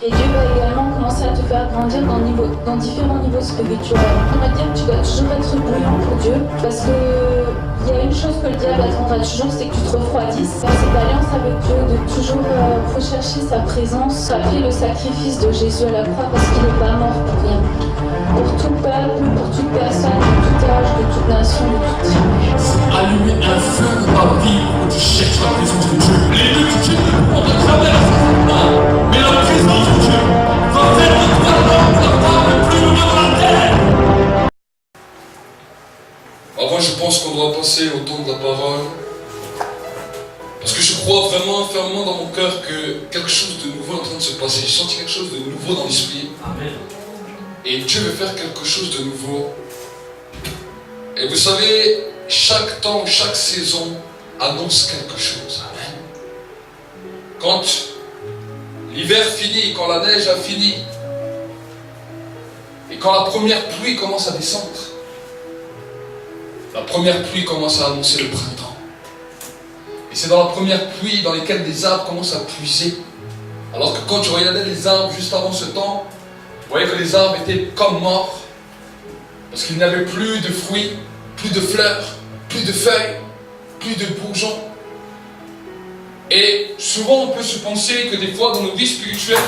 Et Dieu va également commencer à te faire grandir dans différents niveaux spirituels. On va dire que tu dois toujours être bouillant pour Dieu, parce que il y a une chose que le diable attendra toujours, c'est que tu te refroidisses. Dans cette alliance avec Dieu, de toujours rechercher sa présence, rappeler le sacrifice de Jésus à la croix, parce qu'il n'est pas mort pour rien. Pour tout peuple, pour toute personne, de tout âge, de toute nation, de toute tribu. Allumer un feu dans ta vie où tu cherches la présence de Dieu. Les deux du Dieu on te traverse, mais la présence de Dieu va faire de toi l'homme capable le plus heureux de la terre. Avant, je pense qu'on doit passer au temps de la parole. Parce que je crois vraiment fermement dans mon cœur que quelque chose de nouveau est en train de se passer. J'ai senti quelque chose de nouveau dans l'esprit. Amen. Et Dieu veut faire quelque chose de nouveau. Et vous savez, chaque temps, chaque saison annonce quelque chose. Amen. Quand l'hiver finit, quand la neige a fini, et quand la première pluie commence à descendre, la première pluie commence à annoncer le printemps. Et c'est dans la première pluie dans laquelle des arbres commencent à puiser. Alors que quand je regardais les arbres juste avant ce temps, vous voyez que les arbres étaient comme morts. Parce qu'il n'y avait plus de fruits, plus de fleurs, plus de feuilles, plus de bourgeons. Et souvent on peut se penser que des fois dans nos vies spirituelles,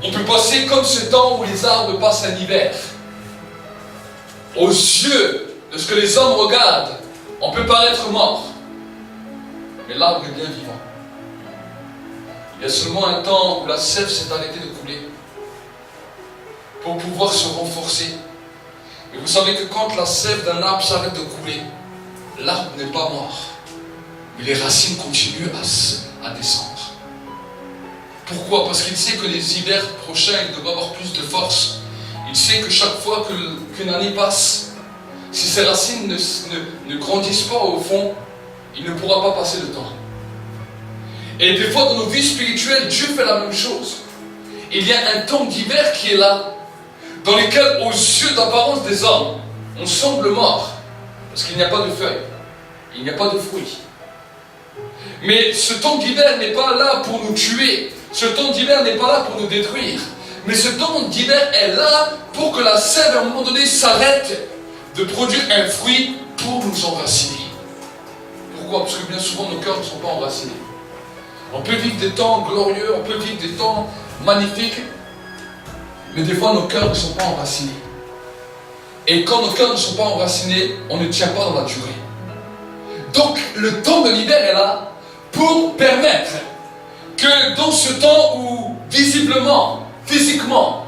on peut passer comme ce temps où les arbres passent un hiver. Aux yeux de ce que les hommes regardent, on peut paraître mort. Mais l'arbre est bien vivant. Il y a seulement un temps où la sève s'est arrêtée de couler pour pouvoir se renforcer. Et vous savez que quand la sève d'un arbre s'arrête de couler, l'arbre n'est pas mort. Mais les racines continuent à descendre. Pourquoi? Parce qu'il sait que les hivers prochains, il devra avoir plus de force. Il sait que chaque fois qu'une année passe, si ses racines ne grandissent pas au fond, il ne pourra pas passer le temps. Et des fois dans nos vies spirituelles, Dieu fait la même chose. Il y a un temps d'hiver qui est là, dans lequel aux yeux d'apparence des hommes, on semble mort, parce qu'il n'y a pas de feuilles, il n'y a pas de fruits. Mais ce temps d'hiver n'est pas là pour nous tuer, ce temps d'hiver n'est pas là pour nous détruire, mais ce temps d'hiver est là pour que la sève à un moment donné s'arrête de produire un fruit pour nous enraciner. Pourquoi? Parce que bien souvent nos cœurs ne sont pas enracinés. On peut vivre des temps glorieux, on peut vivre des temps magnifiques, mais des fois nos cœurs ne sont pas enracinés. Et quand nos cœurs ne sont pas enracinés, on ne tient pas dans la durée. Donc le temps de l'hiver est là pour permettre que dans ce temps où visiblement, physiquement,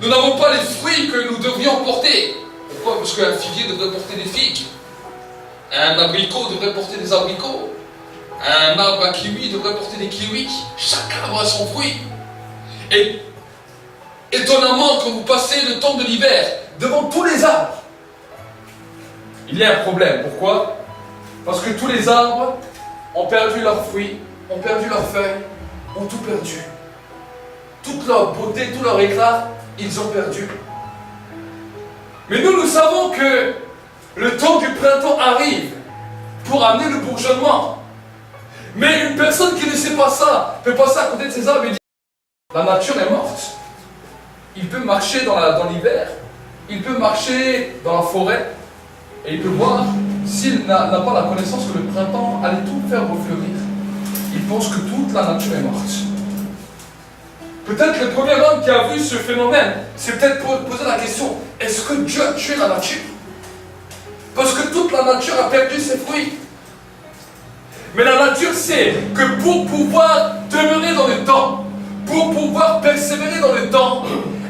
nous n'avons pas les fruits que nous devrions porter. Pourquoi? Parce qu'un figuier devrait porter des figues. Un abricot devrait porter des abricots. Un arbre à kiwi devrait porter des kiwis. Chaque arbre a son fruit. Et étonnamment, quand vous passez le temps de l'hiver devant tous les arbres, il y a un problème. Pourquoi? Parce que tous les arbres ont perdu leurs fruits, ont perdu leurs feuilles, ont tout perdu. Toute leur beauté, tout leur éclat, ils ont perdu. Mais nous savons que le temps du printemps arrive pour amener le bourgeonnement. Mais une personne qui ne sait pas ça, peut passer à côté de ses arbres et dire la nature est morte. Il peut marcher dans l'hiver, il peut marcher dans la forêt, et il peut voir, s'il n'a pas la connaissance que le printemps allait tout faire refleurir, il pense que toute la nature est morte. Peut-être le premier homme qui a vu ce phénomène, c'est peut-être pour poser la question, est-ce que Dieu a tué la nature? Parce que toute la nature a perdu ses fruits. Mais la nature sait que pour pouvoir demeurer dans le temps, pour pouvoir persévérer dans le temps,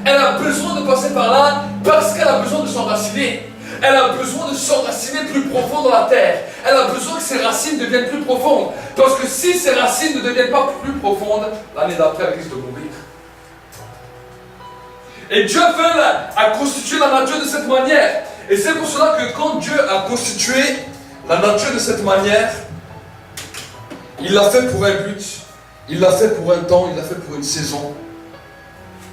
elle a besoin de passer par là parce qu'elle a besoin de s'enraciner. Elle a besoin de s'enraciner plus profond dans la terre. Elle a besoin que ses racines deviennent plus profondes. Parce que si ses racines ne deviennent pas plus profondes, l'année d'après, elle risque de mourir. Et Dieu a constitué la nature de cette manière. Et c'est pour cela que quand Dieu a constitué la nature de cette manière, il l'a fait pour un but, il l'a fait pour un temps, il l'a fait pour une saison.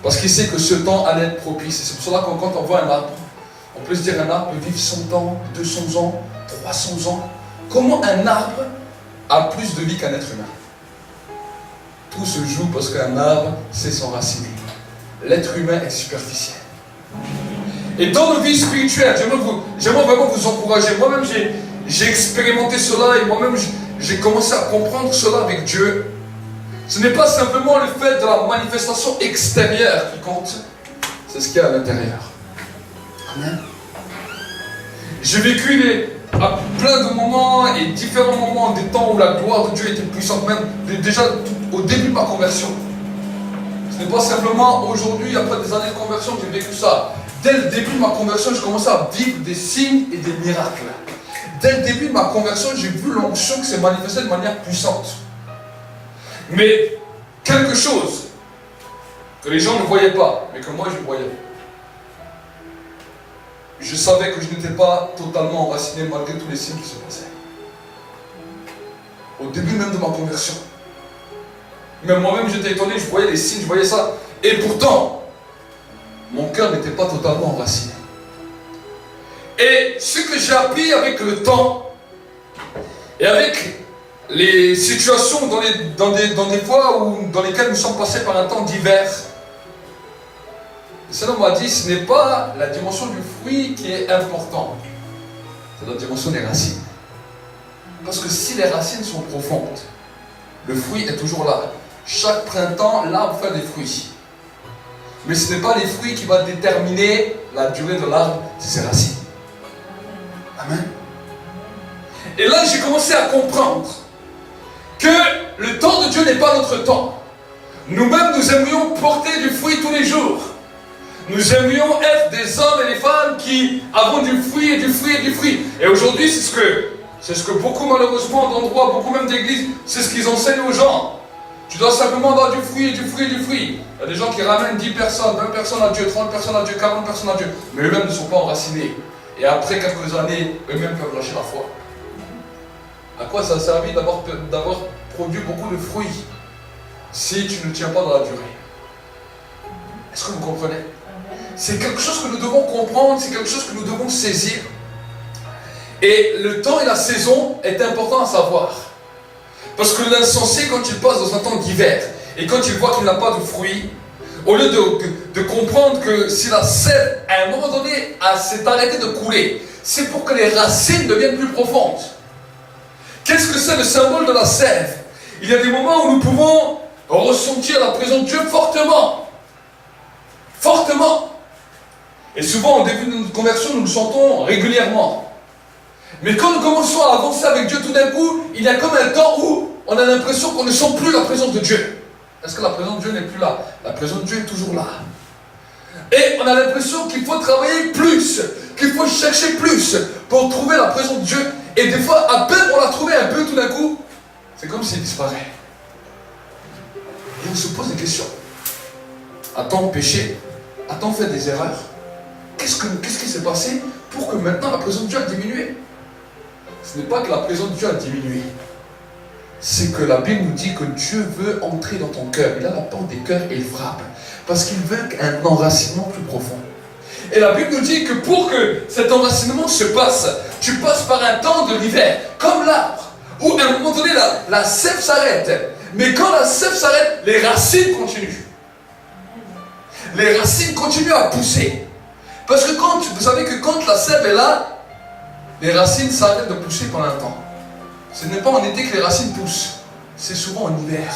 Parce qu'il sait que ce temps allait être propice. Et c'est pour cela que quand on voit un arbre, on peut se dire un arbre peut vivre 100 ans, 200 ans, 300 ans. Comment un arbre a plus de vie qu'un être humain? tout se joue parce qu'un arbre sait s'enraciner. L'être humain est superficiel. Et dans nos vies spirituelles, j'aimerais vraiment vous encourager. Moi-même, j'ai expérimenté cela et moi-même, j'ai commencé à comprendre cela avec Dieu. Ce n'est pas simplement le fait de la manifestation extérieure qui compte, c'est ce qu'il y a à l'intérieur. Amen. J'ai vécu à plein de moments et différents moments, des temps où la gloire de Dieu était puissante, même déjà au début de ma conversion. Ce n'est pas simplement aujourd'hui, après des années de conversion, que j'ai vécu ça. Dès le début de ma conversion, je commençais à vivre des signes et des miracles. Dès le début de ma conversion, j'ai vu l'onction qui s'est manifestée de manière puissante. Mais quelque chose que les gens ne voyaient pas, mais que moi je voyais. Je savais que je n'étais pas totalement enraciné malgré tous les signes qui se passaient. Au début même de ma conversion. Mais moi-même j'étais étonné, je voyais les signes, je voyais ça. Et pourtant, mon cœur n'était pas totalement enraciné. Et ce que j'ai appris avec le temps, et avec les situations dans des fois dans lesquelles nous sommes passés par un temps d'hiver, le Seigneur m'a dit, ce n'est pas la dimension du fruit qui est importante, c'est la dimension des racines. Parce que si les racines sont profondes, le fruit est toujours là. Chaque printemps, l'arbre fait des fruits. Mais ce n'est pas les fruits qui vont déterminer la durée de l'arbre, c'est ses racines. Amen. Et là, j'ai commencé à comprendre que le temps de Dieu n'est pas notre temps. Nous-mêmes, nous aimerions porter du fruit tous les jours. Nous aimerions être des hommes et des femmes qui avons du fruit et du fruit et du fruit. Et aujourd'hui, c'est ce que beaucoup, malheureusement, d'endroits, beaucoup même d'églises, c'est ce qu'ils enseignent aux gens. Tu dois simplement avoir du fruit, du fruit, du fruit. Il y a des gens qui ramènent 10 personnes, 20 personnes à Dieu, 30 personnes à Dieu, 40 personnes à Dieu. Mais eux-mêmes ne sont pas enracinés. Et après quelques années, eux-mêmes peuvent lâcher la foi. À quoi ça a servi d'avoir produit beaucoup de fruits si tu ne tiens pas dans la durée? Est-ce que vous comprenez? C'est quelque chose que nous devons comprendre, c'est quelque chose que nous devons saisir. Et le temps et la saison est important à savoir. Parce que l'insensé, quand il passe dans un temps d'hiver, et quand il voit qu'il n'a pas de fruits, au lieu de comprendre que si la sève, à un moment donné, s'est arrêtée de couler, c'est pour que les racines deviennent plus profondes. Qu'est-ce que c'est le symbole de la sève? Il y a des moments où nous pouvons ressentir la présence de Dieu fortement. Fortement. Et souvent, au début de notre conversion, nous le sentons régulièrement. Mais quand nous commençons à avancer avec Dieu, tout d'un coup, il y a comme un temps où on a l'impression qu'on ne sent plus la présence de Dieu. Est-ce que la présence de Dieu n'est plus là? La présence de Dieu est toujours là. Et on a l'impression qu'il faut travailler plus, qu'il faut chercher plus pour trouver la présence de Dieu. Et des fois, à peine on l'a trouvé un peu, tout d'un coup, c'est comme s'il disparaît. Et on se pose des questions. A-t-on péché? A-t-on fait des erreurs? Qu'est-ce qui s'est passé pour que maintenant la présence de Dieu a diminué? Ce n'est pas que la présence de Dieu a diminué. C'est que la Bible nous dit que Dieu veut entrer dans ton cœur. Il a la porte des cœurs et il frappe. Parce qu'il veut un enracinement plus profond. Et la Bible nous dit que pour que cet enracinement se passe, tu passes par un temps de l'hiver, comme l'arbre, où à un moment donné la sève s'arrête. Mais quand la sève s'arrête, les racines continuent. Les racines continuent à pousser. Parce que vous savez que quand la sève est là, les racines s'arrêtent de pousser pendant un temps. Ce n'est pas en été que les racines poussent, c'est souvent en hiver,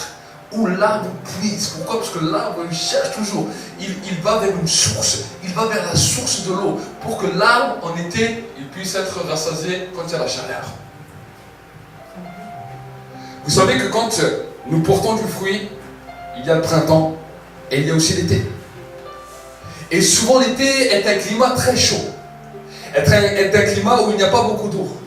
où l'arbre puise. Pourquoi? Parce que l'arbre, il cherche toujours. Il va vers une source, il va vers la source de l'eau, pour que l'arbre, en été, il puisse être rassasié quand il y a la chaleur. Vous savez que quand nous portons du fruit, il y a le printemps, et il y a aussi l'été. Et souvent l'été est un climat très chaud, est un climat où il n'y a pas beaucoup d'eau.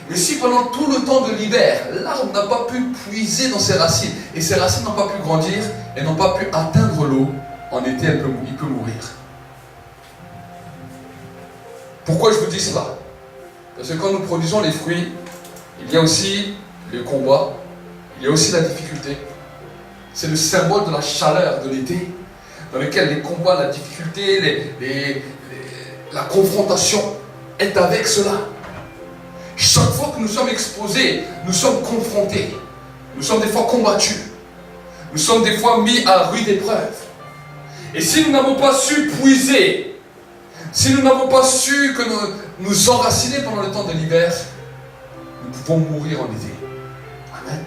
Mais si pendant tout le temps de l'hiver, l'arbre n'a pas pu puiser dans ses racines, et ses racines n'ont pas pu grandir, et n'ont pas pu atteindre l'eau, en été il peut mourir. Pourquoi je vous dis cela? Parce que quand nous produisons les fruits, il y a aussi le combat, il y a aussi la difficulté. C'est le symbole de la chaleur de l'été, dans lequel les combats, la difficulté, la confrontation est avec cela. Chaque fois que nous sommes exposés, nous sommes confrontés, nous sommes des fois combattus. nous sommes des fois mis à rude épreuve. Et si nous n'avons pas su puiser, si nous n'avons pas su que nous enraciner pendant le temps de l'hiver, nous pouvons mourir en été. Amen.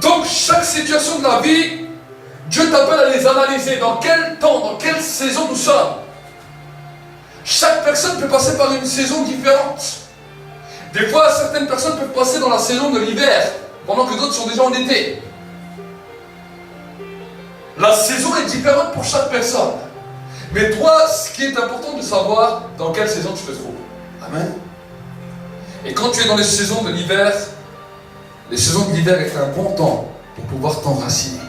Donc chaque situation de la vie, Dieu t'appelle à les analyser. Dans quel temps, dans quelle saison nous sommes. Chaque personne peut passer par une saison différente. Des fois, certaines personnes peuvent passer dans la saison de l'hiver, pendant que d'autres sont déjà en été. La saison est différente pour chaque personne. Mais toi, ce qui est important de savoir, dans quelle saison tu te trouves. Amen. Et quand tu es dans les saisons de l'hiver, les saisons de l'hiver est un bon temps pour pouvoir t'enraciner.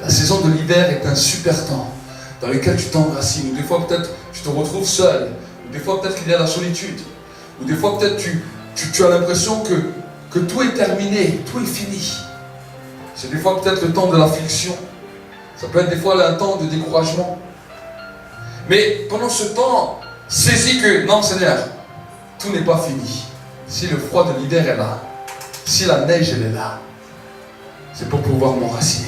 La saison de l'hiver est un super temps dans lequel tu t'enracines. Ou des fois peut-être tu te retrouves seul. Ou des fois peut-être qu'il y a la solitude. Ou des fois peut-être tu as l'impression que tout est terminé, tout est fini. C'est des fois peut-être le temps de l'affliction. Ça peut être des fois un temps de découragement. Mais pendant ce temps, saisis que, non Seigneur, tout n'est pas fini. Si le froid de l'hiver est là, si la neige elle est là, c'est pour pouvoir m'enraciner.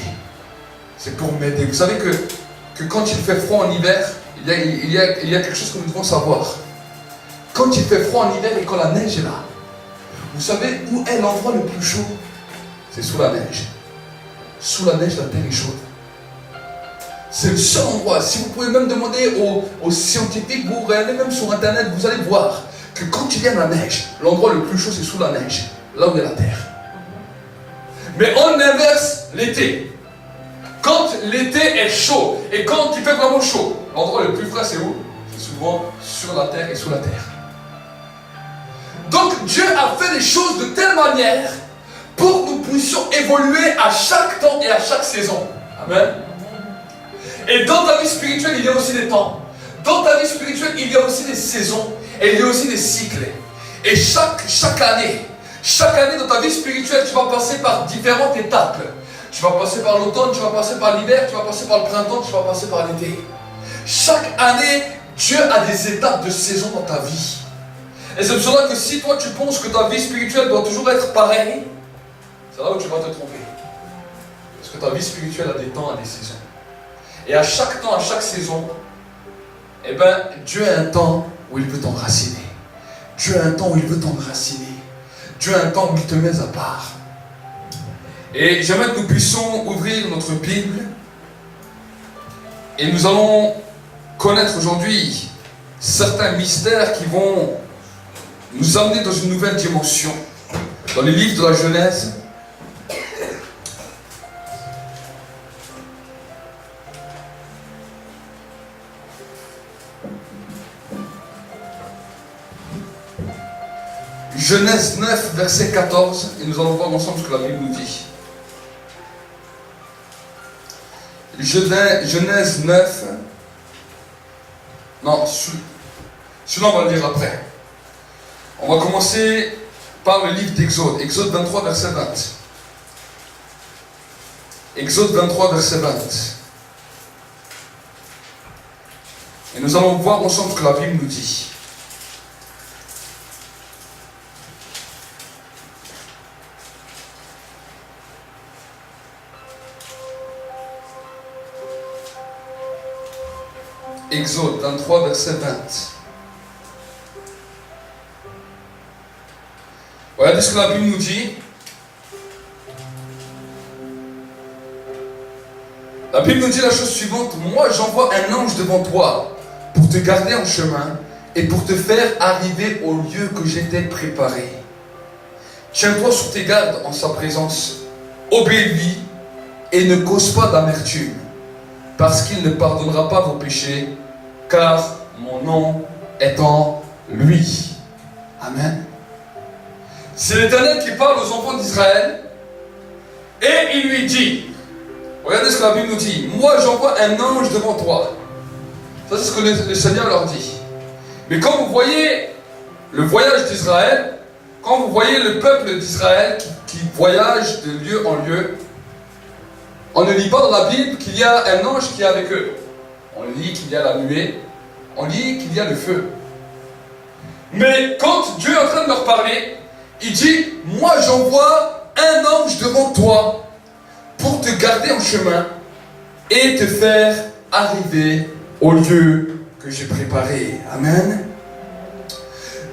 C'est pour m'aider. Vous savez que quand il fait froid en hiver, il y a quelque chose que nous devons savoir. Quand il fait froid en hiver et quand la neige est là, vous savez où est l'endroit le plus chaud? C'est sous la neige. Sous la neige, la terre est chaude. C'est le seul endroit. Si vous pouvez même demander aux scientifiques, vous regardez même sur internet, vous allez voir que quand il y a la neige, l'endroit le plus chaud c'est sous la neige, là où il y a la terre. Mais on inverse l'été. Quand l'été est chaud et quand il fait vraiment chaud, l'endroit le plus frais c'est où? C'est souvent sur la terre et sous la terre. Donc Dieu a fait les choses de telle manière pour que nous puissions évoluer à chaque temps et à chaque saison. Amen. Et dans ta vie spirituelle, il y a aussi des temps. Dans ta vie spirituelle, il y a aussi des saisons. Et il y a aussi des cycles. Et chaque année dans ta vie spirituelle, tu vas passer par différentes étapes. Tu vas passer par l'automne, tu vas passer par l'hiver, tu vas passer par le printemps, tu vas passer par l'été. Chaque année, Dieu a des étapes de saison dans ta vie. Et c'est pour cela que si toi tu penses que ta vie spirituelle doit toujours être pareille, c'est là où tu vas te tromper. Parce que ta vie spirituelle a des temps, a des saisons. Et à chaque temps, à chaque saison, eh ben, Dieu a un temps où il veut t'enraciner. Dieu a un temps où il veut t'enraciner. Dieu a un temps où il te met à part. Et j'aimerais que nous puissions ouvrir notre Bible. Et nous allons connaître aujourd'hui certains mystères qui vont nous amener dans une nouvelle dimension. Dans les livres de la Genèse, Genèse 9, verset 14, et nous allons voir ensemble ce que la Bible nous dit. Genèse 9, non, celui-là on va le lire après. On va commencer par le livre d'Exode, Exode 23, verset 20. Exode 23, verset 20. Et nous allons voir ensemble ce que la Bible nous dit. Exode 23, verset 20. Regardez ce que la Bible nous dit. La Bible nous dit la chose suivante. Moi, j'envoie un ange devant toi pour te garder en chemin et pour te faire arriver au lieu que j'ai préparé. Tiens-toi sur tes gardes en sa présence. Obéis-lui et ne cause pas d'amertume, parce qu'il ne pardonnera pas vos péchés, car mon nom est en lui. Amen. C'est l'Éternel qui parle aux enfants d'Israël et il lui dit, regardez ce que la Bible nous dit, moi j'envoie un ange devant toi. Ça c'est ce que le Seigneur leur dit. Mais quand vous voyez le voyage d'Israël, quand vous voyez le peuple d'Israël qui voyage de lieu en lieu, on ne lit pas dans la Bible qu'il y a un ange qui est avec eux. On lit qu'il y a la nuée, on lit qu'il y a le feu. Mais quand Dieu est en train de leur parler, il dit, moi j'envoie un ange devant toi pour te garder en chemin et te faire arriver au lieu que j'ai préparé. Amen.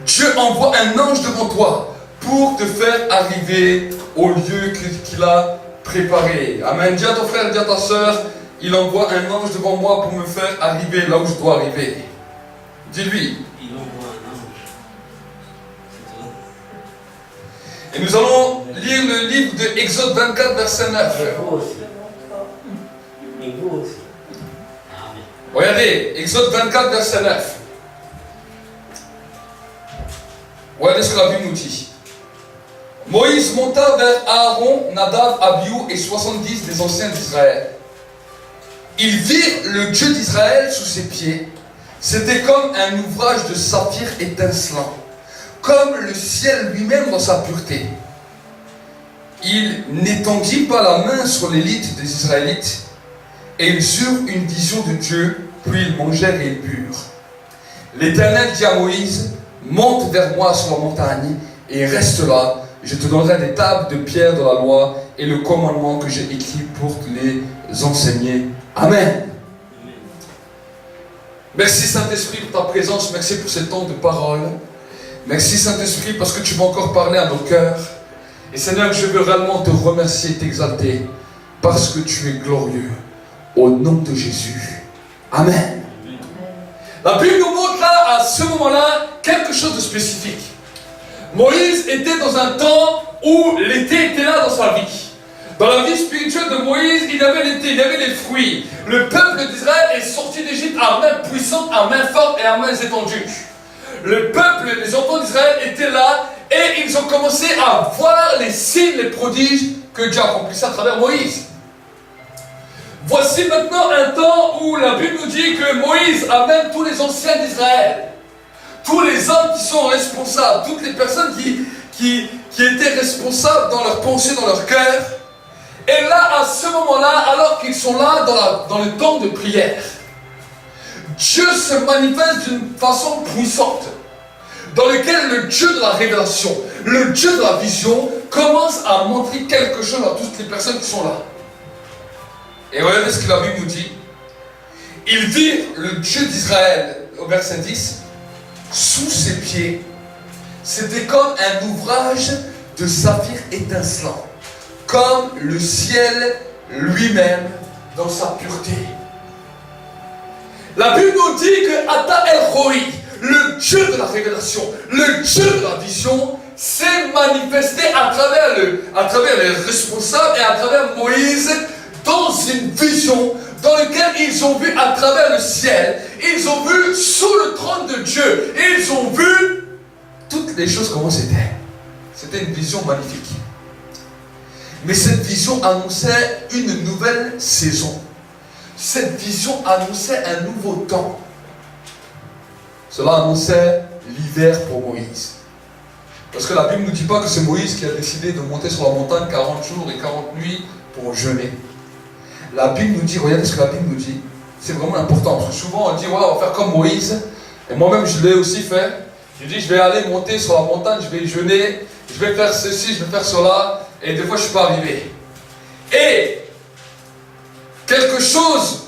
Dieu envoie un ange devant toi pour te faire arriver au lieu qu'il a préparé. Amen. Dis à ton frère, dis à ta soeur, il envoie un ange devant moi pour me faire arriver là où je dois arriver. Dis-lui. Il envoie un ange. Et nous allons lire le livre de Exode 24, verset 9. Et vous aussi. Et vous aussi. Amen. Regardez, Exode 24, verset 9. Regardez ce que la Bible nous dit. Moïse monta vers Aaron, Nadab, Abihu et 70 des anciens d'Israël. Ils virent le Dieu d'Israël sous ses pieds. C'était comme un ouvrage de saphir étincelant, comme le ciel lui-même dans sa pureté. Il n'étendit pas la main sur l'élite des Israélites, et ils eurent une vision de Dieu, puis ils mangèrent et ils burent. L'Éternel dit à Moïse, monte vers moi sur la montagne, et reste là. Je te donnerai des tables de pierre de la loi et le commandement que j'ai écrit pour te les enseigner. Amen. Merci Saint-Esprit pour ta présence, merci pour ce temps de parole. Merci Saint-Esprit parce que tu vas encore parler à nos cœurs. Et Seigneur, je veux réellement te remercier et t'exalter parce que tu es glorieux. Au nom de Jésus. Amen. La Bible nous montre là, à ce moment-là, quelque chose de spécifique. Moïse était dans un temps où l'été était là dans sa vie. Dans la vie spirituelle de Moïse, il y avait l'été, il y avait les fruits. Le peuple d'Israël est sorti d'Égypte à main puissante, à main forte et à main étendue. Le peuple, les enfants d'Israël étaient là et ils ont commencé à voir les signes, les prodiges que Dieu accomplissait à travers Moïse. Voici maintenant un temps où la Bible nous dit que Moïse amène tous les anciens d'Israël. Tous les hommes qui sont responsables, toutes les personnes qui étaient responsables dans leurs pensées, dans leur cœur. Et là, à ce moment-là, alors qu'ils sont là dans le temps de prière, Dieu se manifeste d'une façon puissante, dans lequel le Dieu de la révélation, le Dieu de la vision, commence à montrer quelque chose à toutes les personnes qui sont là. Et regardez ce que la Bible nous dit. Ils virent le Dieu d'Israël, au verset 10, sous ses pieds. C'était comme un ouvrage de saphir étincelant, comme le ciel lui-même dans sa pureté. La Bible nous dit que Ata El Roi, le Dieu de la révélation, le Dieu de la vision, s'est manifesté à travers les responsables et à travers Moïse dans une vision dans laquelle ils ont vu à travers le ciel, ils ont vu sous le trône de Dieu, et ils ont vu toutes les choses comment c'était. C'était une vision magnifique. Mais cette vision annonçait une nouvelle saison. Cette vision annonçait un nouveau temps. Cela annonçait l'hiver pour Moïse. Parce que la Bible ne nous dit pas que c'est Moïse qui a décidé de monter sur la montagne 40 jours et 40 nuits pour jeûner. La Bible nous dit, regardez ce que la Bible nous dit. C'est vraiment important. Parce que souvent on dit, ouais, on va faire comme Moïse. Et moi-même je l'ai aussi fait. Je dis, je vais aller monter sur la montagne, je vais jeûner, je vais faire ceci, je vais faire cela. Et des fois je ne suis pas arrivé. Et quelque chose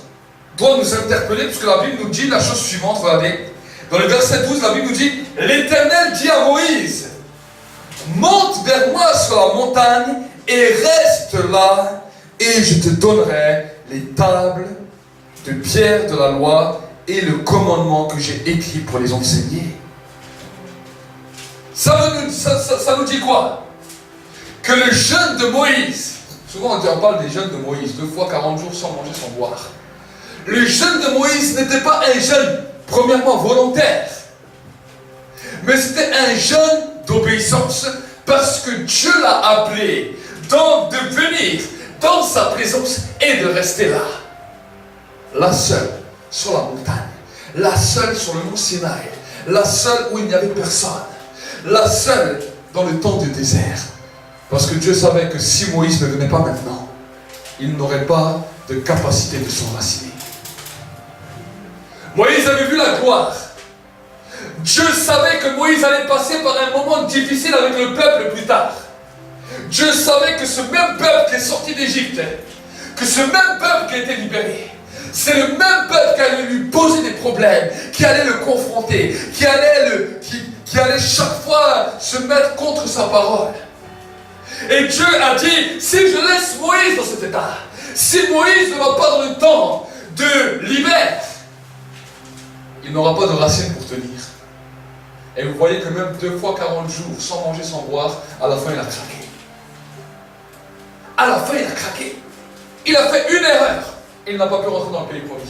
doit nous interpeller, puisque la Bible nous dit la chose suivante, regardez. Dans le verset 12, la Bible nous dit, l'Éternel dit à Moïse, monte vers moi sur la montagne et reste là, et je te donnerai les tables de pierre de la loi et le commandement que j'ai écrit pour les enseigner. Ça nous dit quoi? Que le jeûne de Moïse, souvent on parle des jeûnes de Moïse, 2 fois 40 jours sans manger, sans boire. Le jeûne de Moïse n'était pas un jeûne, premièrement, volontaire, mais c'était un jeûne d'obéissance, parce que Dieu l'a appelé, donc de venir dans sa présence et de rester là. La seule sur la montagne, la seule sur le mont Sinaï, la seule où il n'y avait personne, la seule dans le temps du désert. Parce que Dieu savait que si Moïse ne venait pas maintenant, il n'aurait pas de capacité de s'enraciner. Moïse avait vu la gloire. Dieu savait que Moïse allait passer par un moment difficile avec le peuple plus tard. Dieu savait que ce même peuple qui est sorti d'Égypte, que ce même peuple qui a été libéré, c'est le même peuple qui allait lui poser des problèmes, qui allait le confronter, qui allait chaque fois se mettre contre sa parole. Et Dieu a dit, si je laisse Moïse dans cet état, si Moïse ne va pas dans le temps de l'hiver, il n'aura pas de racines pour tenir. Et vous voyez que même 2 fois 40 jours, sans manger, sans boire, à la fin il a craqué. À la fin il a craqué. Il a fait une erreur. Il n'a pas pu rentrer dans le pays promis.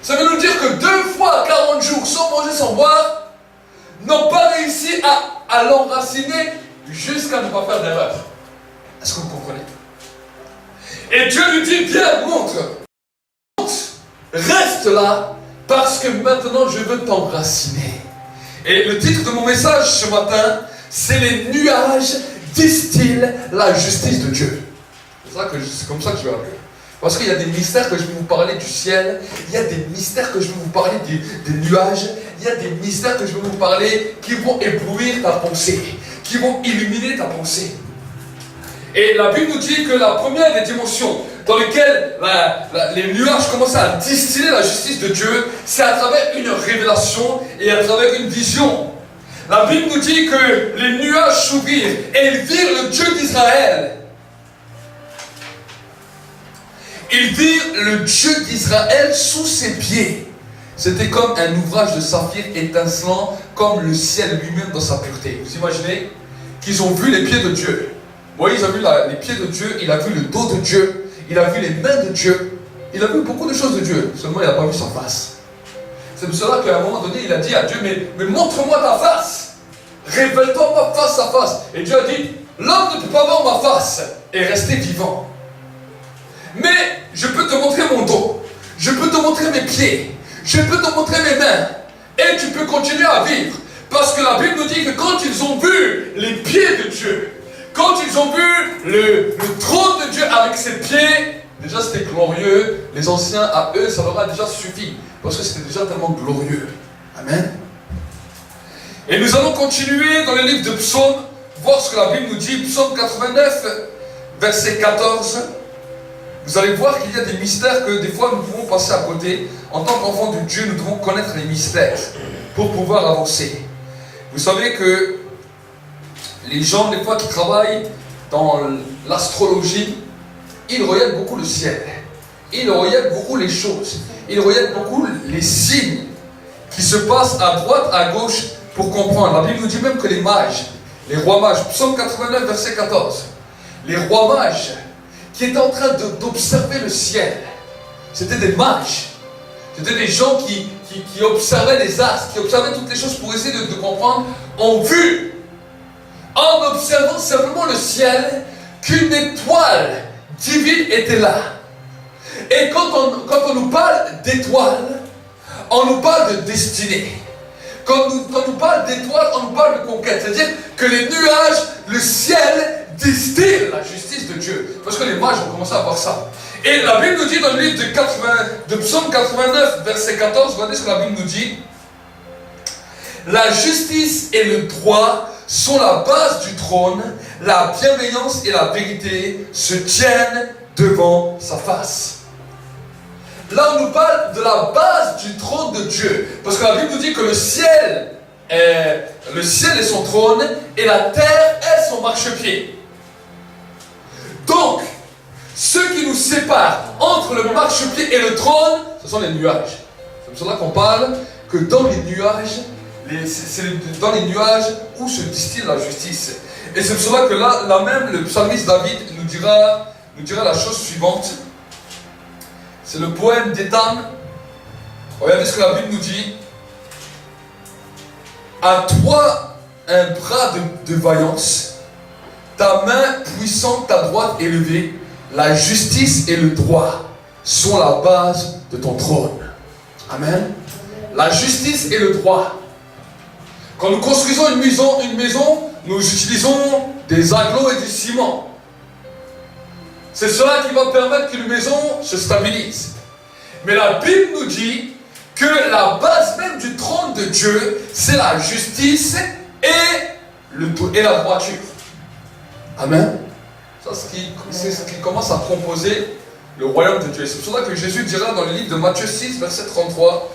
Ça veut nous dire que 2 fois 40 jours, sans manger, sans boire, n'ont pas réussi à l'enraciner jusqu'à ne pas faire d'erreur. Est-ce que vous comprenez? Et Dieu lui dit, viens, monte, reste là, parce que maintenant je veux t'enraciner. Et le titre de mon message ce matin, c'est les nuages distillent la justice de Dieu. C'est comme ça que je vais appeler. Parce qu'il y a des mystères que je vais vous parler du ciel, il y a des mystères que je vais vous parler des nuages, il y a des mystères que je vais vous parler qui vont éblouir ta pensée, qui vont illuminer ta pensée. Et la Bible nous dit que la première des dimensions dans lesquelles les nuages commencent à distiller la justice de Dieu, c'est à travers une révélation et à travers une vision. La Bible nous dit que les nuages s'ouvrirent et ils virent le Dieu d'Israël. Ils virent le Dieu d'Israël sous ses pieds. C'était comme un ouvrage de saphir étincelant, comme le ciel lui-même dans sa pureté. Vous imaginez qu'ils ont vu les pieds de Dieu. Moïse a vu les pieds de Dieu, il a vu le dos de Dieu, il a vu les mains de Dieu, il a vu beaucoup de choses de Dieu, seulement il n'a pas vu sa face. C'est pour cela qu'à un moment donné, il a dit à Dieu, mais montre-moi ta face, révèle-toi face à face. Et Dieu a dit, l'homme ne peut pas voir ma face et rester vivant. Mais je peux te montrer mon dos, je peux te montrer mes pieds, je peux te montrer mes mains, et tu peux continuer à vivre. Parce que la Bible nous dit que quand ils ont vu les pieds de Dieu, quand ils ont vu le trône de Dieu avec ses pieds, déjà c'était glorieux. Les anciens, à eux, ça leur a déjà suffi. Parce que c'était déjà tellement glorieux. Amen. Et nous allons continuer dans le livre de Psaume, voir ce que la Bible nous dit. Psaume 89, verset 14. Vous allez voir qu'il y a des mystères que des fois nous pouvons passer à côté. En tant qu'enfants de Dieu, nous devons connaître les mystères pour pouvoir avancer. Vous savez que les gens, des fois, qui travaillent dans l'astrologie, ils regardent beaucoup le ciel. Ils regardent beaucoup les choses. Ils regardent beaucoup les signes qui se passent à droite, à gauche, pour comprendre. La Bible nous dit même que les mages, les rois mages, Psaume 89, verset 14, les rois mages qui étaient en train d'observer le ciel, c'était des mages. C'était des gens qui observaient les astres, qui observaient toutes les choses pour essayer de comprendre, ont vu, en observant simplement le ciel, qu'une étoile divine était là. Et quand on nous parle d'étoiles, on nous parle de destinée. Quand on nous parle d'étoiles, on nous parle de conquête. C'est-à-dire que les nuages, le ciel, distillent la justice de Dieu. Parce que les mages ont commencé à voir ça. Et la Bible nous dit dans le livre de Psaume 89, verset 14, regardez ce que la Bible nous dit. La justice et le droit sont la base du trône, la bienveillance et la vérité se tiennent devant sa face. Là, on nous parle de la base du trône de Dieu. Parce que la Bible nous dit que le ciel est son trône et la terre est son marchepied. Donc, ce qui nous sépare entre le marchepied et le trône, ce sont les nuages. C'est pour cela qu'on parle que dans les nuages, c'est dans les nuages où se distille la justice. Et c'est pour cela que là même, le psalmiste David nous dira la chose suivante. C'est le poème d'Étham. Regardez ce que la Bible nous dit. À toi un bras de vaillance, ta main puissante, ta droite élevée, la justice et le droit sont la base de ton trône. Amen. La justice et le droit. Quand nous construisons une maison, nous utilisons des agglos et du ciment. C'est cela qui va permettre qu'une maison se stabilise. Mais la Bible nous dit que la base même du trône de Dieu, c'est la justice et la droiture. Amen. Ça, c'est ce qui commence à composer le royaume de Dieu. C'est pour ça que Jésus dira dans le livre de Matthieu 6, verset 33,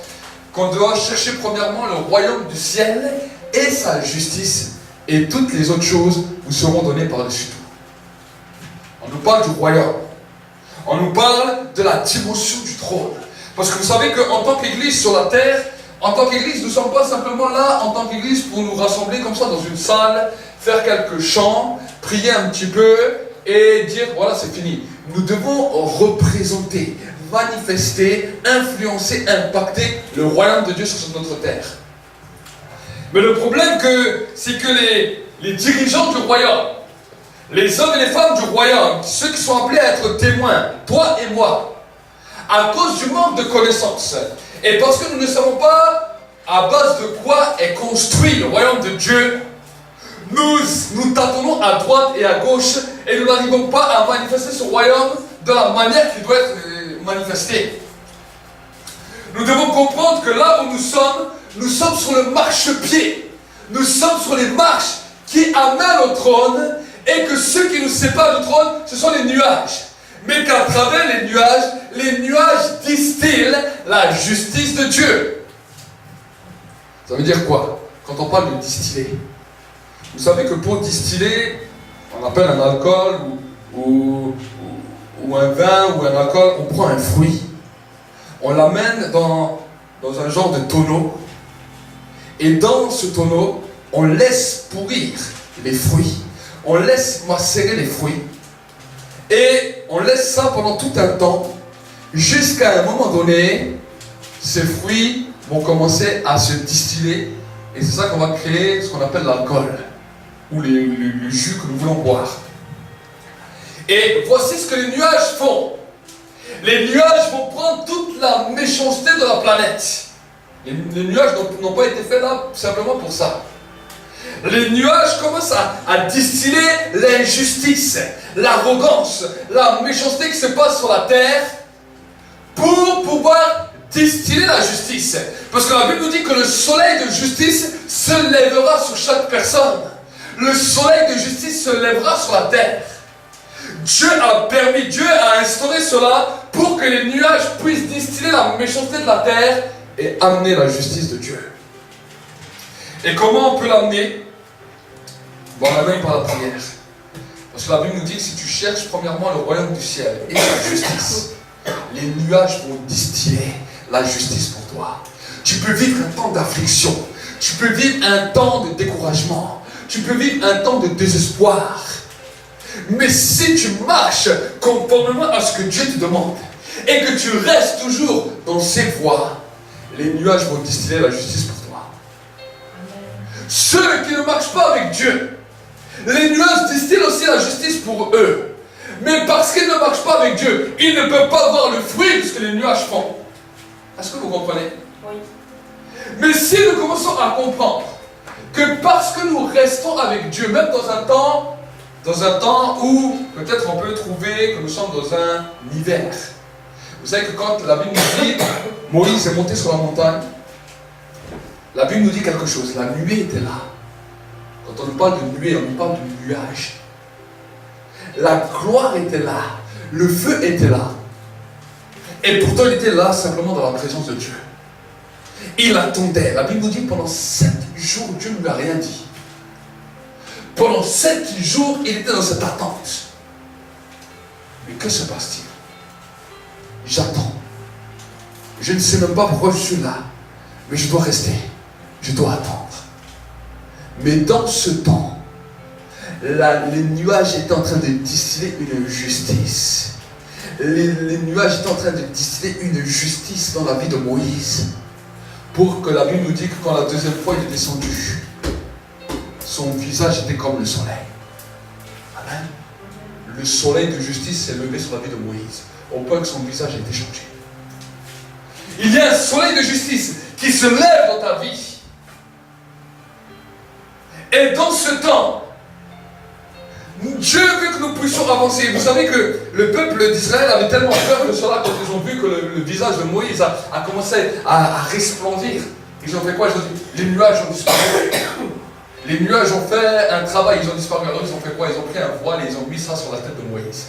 qu'on doit chercher premièrement le royaume du ciel et sa justice, et toutes les autres choses vous seront données par-dessus tout. On nous parle du royaume. On nous parle de la dimension du trône. Parce que vous savez qu'en tant qu'Église sur la terre, en tant qu'Église, nous ne sommes pas simplement là en tant qu'Église pour nous rassembler comme ça dans une salle, faire quelques chants, prier un petit peu et dire voilà, c'est fini. Nous devons représenter, manifester, influencer, impacter le royaume de Dieu sur notre terre. Mais le problème, c'est que les dirigeants du royaume, les hommes et les femmes du royaume, ceux qui sont appelés à être témoins, toi et moi, à cause du manque de connaissances, et parce que nous ne savons pas à base de quoi est construit le royaume de Dieu, nous tâtonnons à droite et à gauche, et nous n'arrivons pas à manifester ce royaume de la manière qu'il doit être manifesté. Nous devons comprendre que là où nous sommes sur le marchepied, nous sommes sur les marches qui amènent au trône, et que ce qui nous sépare du trône, ce sont les nuages. Mais qu'à travers les nuages distillent la justice de Dieu. Ça veut dire quoi? Quand on parle de distiller, vous savez que pour distiller, on appelle un alcool ou un vin ou un alcool, on prend un fruit, on l'amène dans un genre de tonneau, et dans ce tonneau, on laisse pourrir les fruits, on laisse macérer les fruits, et on laisse ça pendant tout un temps, jusqu'à un moment donné, ces fruits vont commencer à se distiller, et c'est ça qu'on va créer ce qu'on appelle l'alcool, ou le jus que nous voulons boire. Et voici ce que les nuages font. Les nuages vont prendre toute la méchanceté de la planète. Les nuages n'ont pas été faits là simplement pour ça. Les nuages commencent à distiller l'injustice, l'arrogance, la méchanceté qui se passe sur la terre pour pouvoir distiller la justice. Parce que la Bible nous dit que le soleil de justice se lèvera sur chaque personne. Le soleil de justice se lèvera sur la terre. Dieu a instauré cela pour que les nuages puissent distiller la méchanceté de la terre et amener la justice de Dieu. Et comment on peut l'amener? Bon, on l'amène par la prière. Parce que la Bible nous dit que si tu cherches premièrement le royaume du ciel et la justice, les nuages vont distiller la justice pour toi. Tu peux vivre un temps d'affliction, tu peux vivre un temps de découragement, tu peux vivre un temps de désespoir. Mais si tu marches conformément à ce que Dieu te demande et que tu restes toujours dans ses voies, les nuages vont distiller la justice pour toi. Ceux qui ne marchent pas avec Dieu, les nuages distillent aussi la justice pour eux. Mais parce qu'ils ne marchent pas avec Dieu, ils ne peuvent pas voir le fruit de ce que les nuages font. Est-ce que vous comprenez? Oui. Mais si nous commençons à comprendre que parce que nous restons avec Dieu, même dans un temps où peut-être on peut trouver que nous sommes dans un hiver. Vous savez que quand la Bible nous dit Moïse est monté sur la montagne, la Bible nous dit quelque chose. La nuée était là. Quand on nous parle de nuée, on nous parle de nuage. La gloire était là. Le feu était là. Et pourtant il était là simplement dans la présence de Dieu. Il attendait. La Bible nous dit pendant 7 jours, Dieu ne lui a rien dit. Pendant 7 jours, il était dans cette attente. Mais que se passe-t-il? J'attends. Je ne sais même pas pourquoi je suis là. Mais je dois rester. Je dois attendre. Mais dans ce temps, les nuages étaient en train de distiller une justice. Les nuages étaient en train de distiller une justice dans la vie de Moïse. Pour que la Bible nous dit que quand la deuxième fois il est descendu, son visage était comme le soleil. Amen. Le soleil de justice s'est levé sur la vie de Moïse, au point que son visage a été changé. Il y a un soleil de justice qui se lève dans ta vie. Et dans ce temps, Dieu veut que nous puissions avancer. Vous savez que le peuple d'Israël avait tellement peur de cela quand ils ont vu que le visage de Moïse a commencé à resplendir. Ils ont fait quoi? Ils ont dit, les nuages ont disparu. Les nuages ont fait un travail, ils ont disparu. Alors ils ont fait quoi? Ils ont pris un voile et ils ont mis ça sur la tête de Moïse.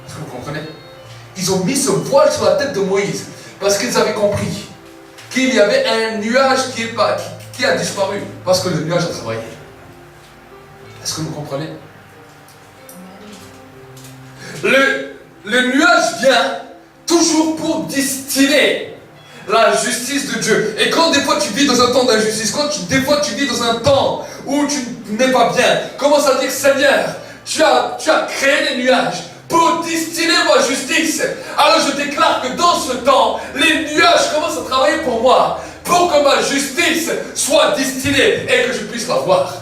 Est-ce que vous comprenez? Ils ont mis ce voile sur la tête de Moïse parce qu'ils avaient compris qu'il y avait un nuage qui a disparu parce que le nuage a travaillé. Est-ce que vous comprenez? Le nuage vient toujours pour distiller la justice de Dieu. Et quand des fois tu vis dans un temps d'injustice, quand des fois tu vis dans un temps où tu n'es pas bien, commence à dire Seigneur, tu as créé les nuages pour distiller ma justice. Alors je déclare que dans ce temps, les nuages commencent à travailler pour moi, pour que ma justice soit distillée et que je puisse la voir.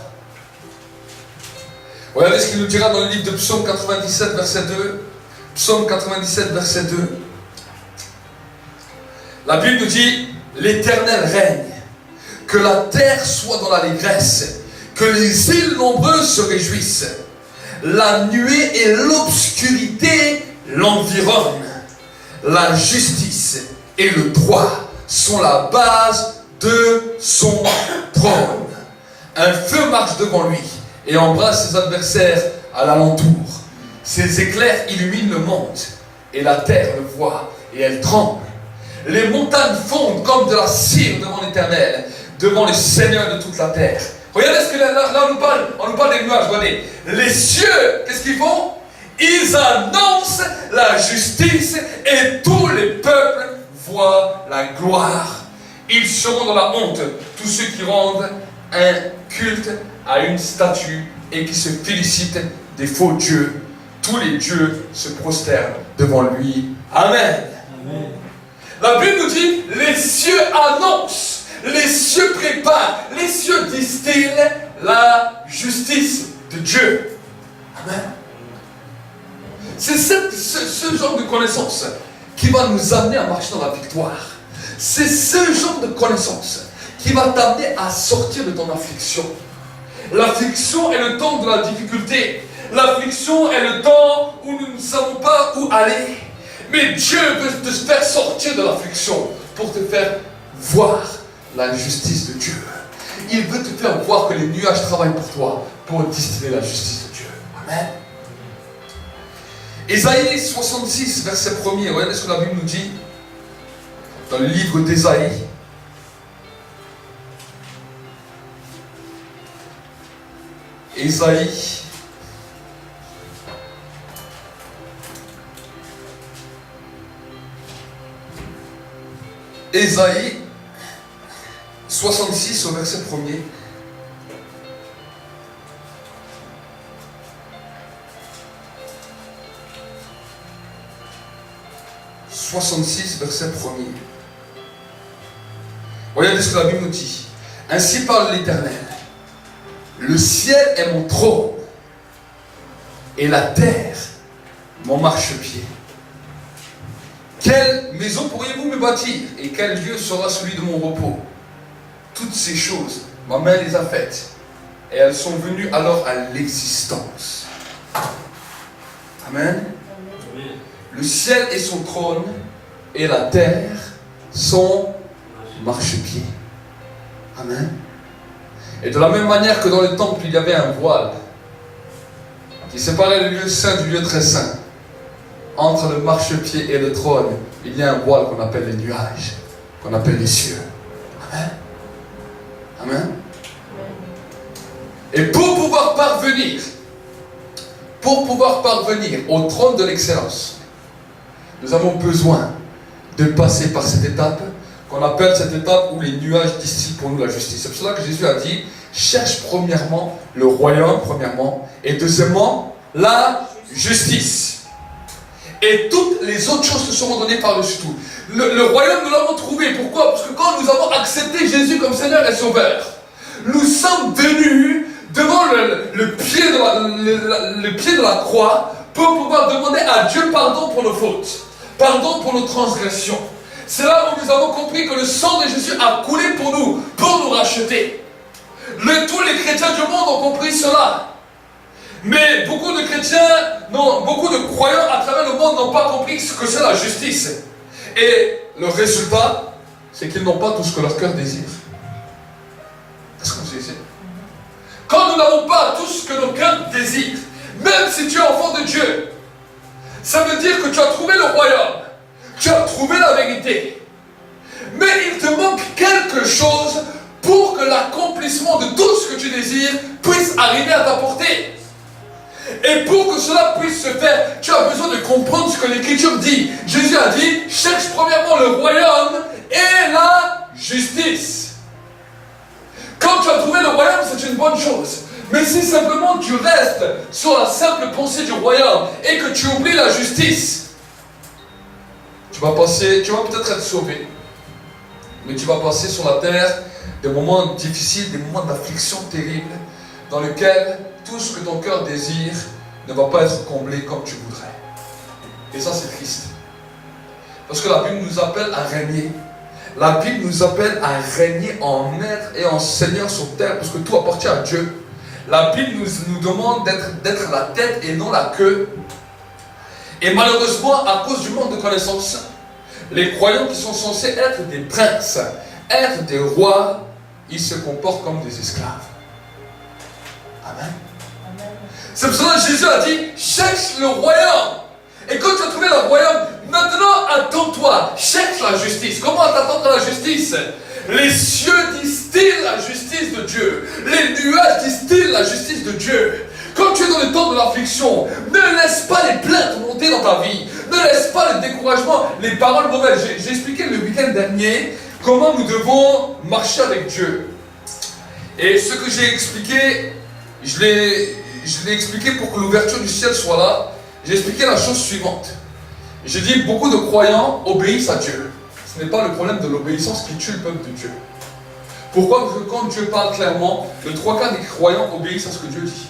Regardez ce qu'il nous dira dans le livre de Psaume 97, verset 2. Psaume 97, verset 2. La Bible nous dit, l'Éternel règne, que la terre soit dans l'allégresse, que les îles nombreuses se réjouissent. La nuée et l'obscurité l'environnent. La justice et le droit sont la base de son trône. Un feu marche devant lui et embrasse ses adversaires à l'alentour. Ses éclairs illuminent le monde et la terre le voit et elle tremble. Les montagnes fondent comme de la cire devant l'Éternel, devant le Seigneur de toute la terre. Regardez ce que là on nous parle des nuages. Regardez, les cieux, qu'est-ce qu'ils font? Ils annoncent la justice et tous les peuples voient la gloire. Ils seront dans la honte, tous ceux qui rendent un culte à une statue et qui se félicitent des faux dieux. Tous les dieux se prosternent devant lui. Amen. Amen. La Bible nous dit, les cieux annoncent, les cieux préparent, les cieux distillent la justice de Dieu. Amen. C'est ce genre de connaissance qui va nous amener à marcher dans la victoire. C'est ce genre de connaissance qui va t'amener à sortir de ton affliction. L'affliction est le temps de la difficulté. L'affliction est le temps où nous ne savons pas où aller. Mais Dieu veut te faire sortir de l'affliction pour te faire voir la justice de Dieu. Il veut te faire voir que les nuages travaillent pour toi, pour distiller la justice de Dieu. Amen. Ésaïe 66, verset 1er, regardez ce que la Bible nous dit dans le livre d'Ésaïe. Ésaïe 66 au verset 1er. « 66, verset 1er. Regardez ce que la Bible nous dit. Ainsi parle l'Éternel. Le ciel est mon trône et la terre mon marchepied. Quelle maison pourriez-vous me bâtir et quel lieu sera celui de mon repos? Toutes ces choses, ma main les a faites et elles sont venues alors à l'existence. Amen. Le ciel est son trône et la terre son marchepied. Amen. Et de la même manière que dans le temple, il y avait un voile qui séparait le lieu saint du lieu très saint. Entre le marchepied et le trône, il y a un voile qu'on appelle les nuages, qu'on appelle les cieux. Amen. Amen. Et pour pouvoir parvenir au trône de l'excellence, nous avons besoin de passer par cette étape qu'on appelle cette étape où les nuages distillent pour nous la justice. C'est pour cela que Jésus a dit, cherche premièrement le royaume, et deuxièmement, la justice. Et toutes les autres choses te seront données par-dessus tout. Le royaume, nous l'avons trouvé. Pourquoi? Parce que quand nous avons accepté Jésus comme Seigneur et Sauveur, nous sommes venus devant le pied de la croix pour pouvoir demander à Dieu pardon pour nos fautes, pardon pour nos transgressions. C'est là où nous avons compris que le sang de Jésus a coulé pour nous racheter. Tous les chrétiens du monde ont compris cela. Mais beaucoup de chrétiens, beaucoup de croyants à travers le monde n'ont pas compris ce que c'est la justice. Et le résultat, c'est qu'ils n'ont pas tout ce que leur cœur désire. Est-ce qu'on sait ici? quand nous n'avons pas tout ce que nos cœurs désirent, même si tu es enfant de Dieu, ça veut dire que tu as trouvé le royaume, tu as trouvé la vérité. Mais il te manque quelque chose pour que l'accomplissement de tout ce que tu désires puisse arriver à ta portée. Et pour que cela puisse se faire, tu as besoin de comprendre ce que l'Écriture dit. Jésus a dit, cherche premièrement le royaume et la justice. Quand tu as trouvé le royaume, c'est une bonne chose. Mais si simplement tu restes sur la simple pensée du royaume et que tu oublies la justice, tu vas peut-être être sauvé, mais tu vas passer sur la terre des moments difficiles, des moments d'affliction terrible, dans lesquels tout ce que ton cœur désire ne va pas être comblé comme tu voudrais. Et ça, c'est triste. Parce que la Bible nous appelle à régner. La Bible nous appelle à régner en maître et en seigneur sur terre, parce que tout appartient à Dieu. La Bible nous demande d'être la tête et non la queue. Et malheureusement, à cause du manque de connaissances, les croyants qui sont censés être des princes, être des rois, ils se comportent comme des esclaves. Amen. C'est pour cela que Jésus a dit, cherche le royaume. Et quand tu as trouvé le royaume, maintenant attends-toi, cherche la justice. Comment t'attendre à la justice? Les cieux distillent la justice de Dieu. Les nuages distillent la justice de Dieu. Quand tu es dans le temps de l'affliction, ne laisse pas les plaintes monter dans ta vie. Ne laisse pas le découragement, les paroles mauvaises. J'ai expliqué le week-end dernier comment nous devons marcher avec Dieu. Et ce que j'ai expliqué, je l'ai expliqué pour que l'ouverture du ciel soit là. J'ai expliqué la chose suivante. J'ai dit beaucoup de croyants obéissent à Dieu. Ce n'est pas le problème de l'obéissance qui tue le peuple de Dieu. Pourquoi? Parce que quand Dieu parle clairement, le 3/4 des croyants obéissent à ce que Dieu dit.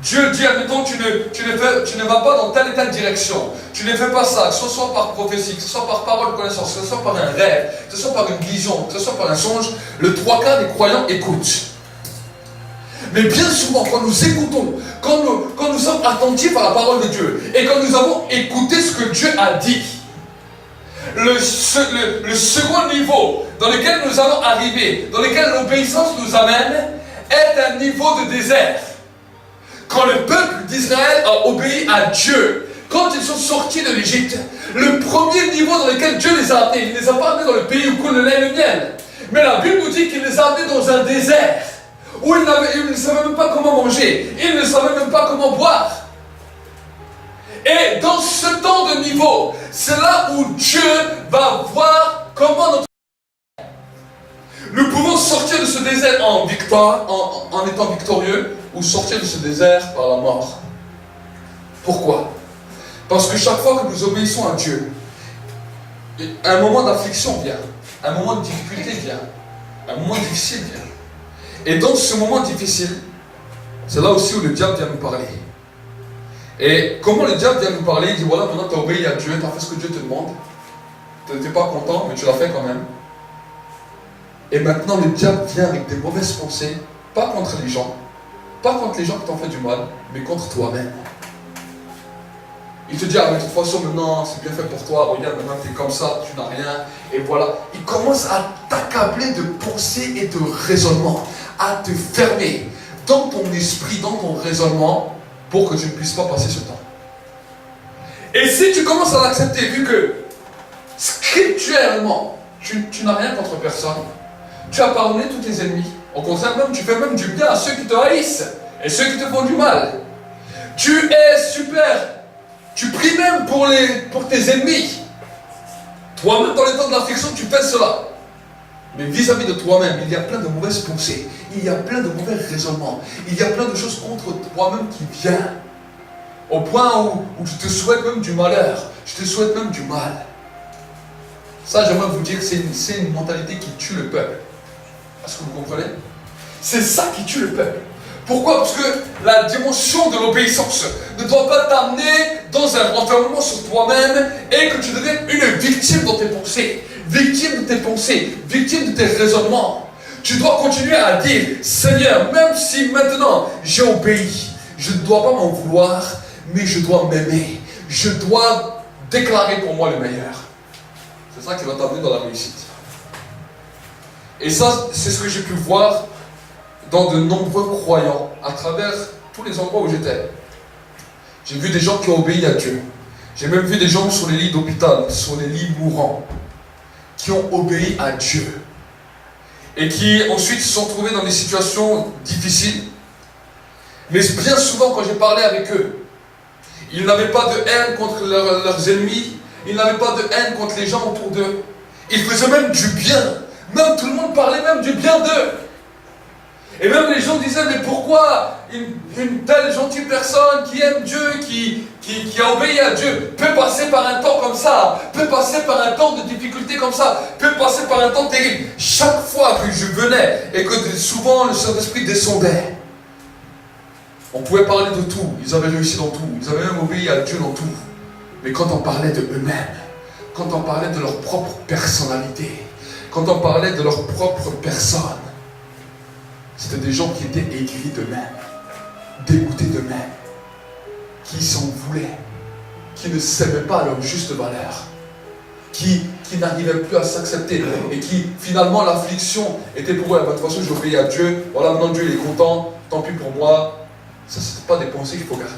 Dieu dit, admettons, tu ne vas pas dans telle et telle direction. Tu ne fais pas ça, que ce soit par prophétie, que ce soit par parole de connaissance, que ce soit par un rêve, que ce soit par une vision, que ce soit par un songe. Le 3/4 des croyants écoutent. Mais bien souvent, quand nous écoutons, quand nous sommes attentifs à la parole de Dieu, et quand nous avons écouté ce que Dieu a dit, le second niveau dans lequel nous allons arriver, dans lequel l'obéissance nous amène, est un niveau de désert. Quand le peuple d'Israël a obéi à Dieu, quand ils sont sortis de l'Égypte, le premier niveau dans lequel Dieu les a amenés, il ne les a pas amenés dans le pays où coule le lait et le miel. Mais la Bible nous dit qu'il les a amenés dans un désert, où ils ne savaient même pas comment manger, ils ne savaient même pas comment boire. Et dans ce temps de niveau, c'est là où Dieu va voir comment notre... Nous pouvons sortir de ce désert en victoire, en étant victorieux, ou sortir de ce désert par la mort. Pourquoi? Parce que chaque fois que nous obéissons à Dieu, un moment d'affliction vient, un moment de difficulté vient, un moment difficile vient. Et dans ce moment difficile, c'est là aussi où le diable vient nous parler. Et comment le diable vient nous parler? Il dit, voilà, maintenant tu as obéi à Dieu, tu as fait ce que Dieu te demande. Tu n'étais pas content, mais tu l'as fait quand même. Et maintenant le diable vient avec des mauvaises pensées, pas contre les gens, pas contre les gens qui t'ont fait du mal, mais contre toi-même. Il te dit, ah mais de toute façon maintenant c'est bien fait pour toi, regarde maintenant tu es comme ça, tu n'as rien, et voilà. Il commence à t'accabler de pensées et de raisonnements, à te fermer dans ton esprit, dans ton raisonnement, pour que tu ne puisses pas passer ce temps. Et si tu commences à l'accepter, vu que scriptuellement, tu n'as rien contre personne, tu as pardonné tous tes ennemis, au contraire même, tu fais même du bien à ceux qui te haïssent et ceux qui te font du mal. Tu es super. Tu pries même pour tes ennemis. Toi-même, dans les temps de l'affliction, tu fais cela. Mais vis-à-vis de toi-même, il y a plein de mauvaises pensées. Il y a plein de mauvais raisonnements. Il y a plein de choses contre toi-même qui viennent. Au point où tu te souhaites même du malheur. Je te souhaite même du mal. Ça, j'aimerais vous dire que c'est une mentalité qui tue le peuple. Est-ce que vous comprenez? C'est ça qui tue le peuple. Pourquoi? Parce que la dimension de l'obéissance ne doit pas t'amener dans un renfermement sur toi-même et que tu deviennes une victime dans tes pensées, victime de tes pensées, victime de tes raisonnements. Tu dois continuer à dire, Seigneur, même si maintenant j'ai obéi, je ne dois pas m'en vouloir, mais je dois m'aimer. Je dois déclarer pour moi le meilleur. C'est ça qui va t'amener dans la réussite. Et ça, c'est ce que j'ai pu voir dans de nombreux croyants, à travers tous les endroits où j'étais. J'ai vu des gens qui ont obéi à Dieu. J'ai même vu des gens sur les lits d'hôpital, sur les lits mourants, qui ont obéi à Dieu. Et qui ensuite se sont trouvés dans des situations difficiles. Mais bien souvent, quand j'ai parlé avec eux, ils n'avaient pas de haine contre leurs ennemis, ils n'avaient pas de haine contre les gens autour d'eux. Ils faisaient même du bien. Même tout le monde parlait même du bien d'eux. Et même les gens disaient, mais pourquoi une telle gentille personne qui aime Dieu, qui a obéi à Dieu, peut passer par un temps comme ça, peut passer par un temps de difficulté comme ça, peut passer par un temps terrible. Chaque fois que je venais et que souvent le Saint-Esprit descendait, on pouvait parler de tout. Ils avaient réussi dans tout. Ils avaient même obéi à Dieu dans tout. Mais quand on parlait de eux-mêmes, quand on parlait de leur propre personnalité, quand on parlait de leur propre personne, c'était des gens qui étaient aigris d'eux-mêmes, dégoûtés d'eux-mêmes, qui s'en voulaient, qui ne s'aimaient pas à leur juste valeur, qui n'arrivaient plus à s'accepter et qui, finalement, l'affliction était pour eux. De toute façon, j'obéis à Dieu, voilà, maintenant Dieu il est content, tant pis pour moi. Ça, ce n'est pas des pensées qu'il faut garder.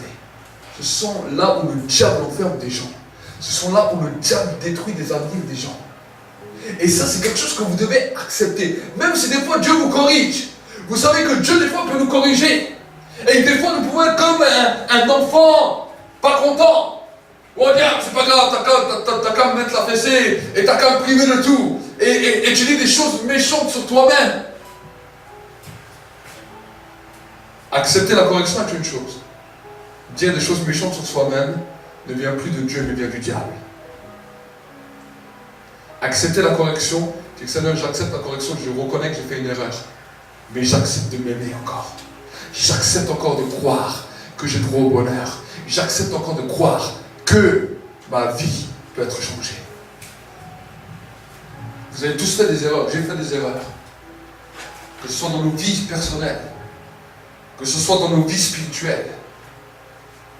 Ce sont là où le diable enferme des gens. Ce sont là où le diable détruit des avenirs des gens. Et ça, c'est quelque chose que vous devez accepter. Même si des fois Dieu vous corrige. Vous savez que Dieu, des fois, peut nous corriger. Et des fois, nous pouvons être comme un enfant, pas content. Oh, regarde, c'est pas grave, t'as qu'à me mettre la fessée, et t'as qu'à me priver de tout. Et tu dis des choses méchantes sur toi-même. Accepter la correction est une chose. Dire des choses méchantes sur soi-même ne vient plus de Dieu, mais vient du diable. Accepter la correction, c'est que Seigneur, j'accepte la correction, je reconnais que j'ai fait une erreur. Mais j'accepte de m'aimer encore. J'accepte encore de croire que j'ai droit au bonheur. J'accepte encore de croire que ma vie peut être changée. Vous avez tous fait des erreurs, j'ai fait des erreurs. Que ce soit dans nos vies personnelles, que ce soit dans nos vies spirituelles,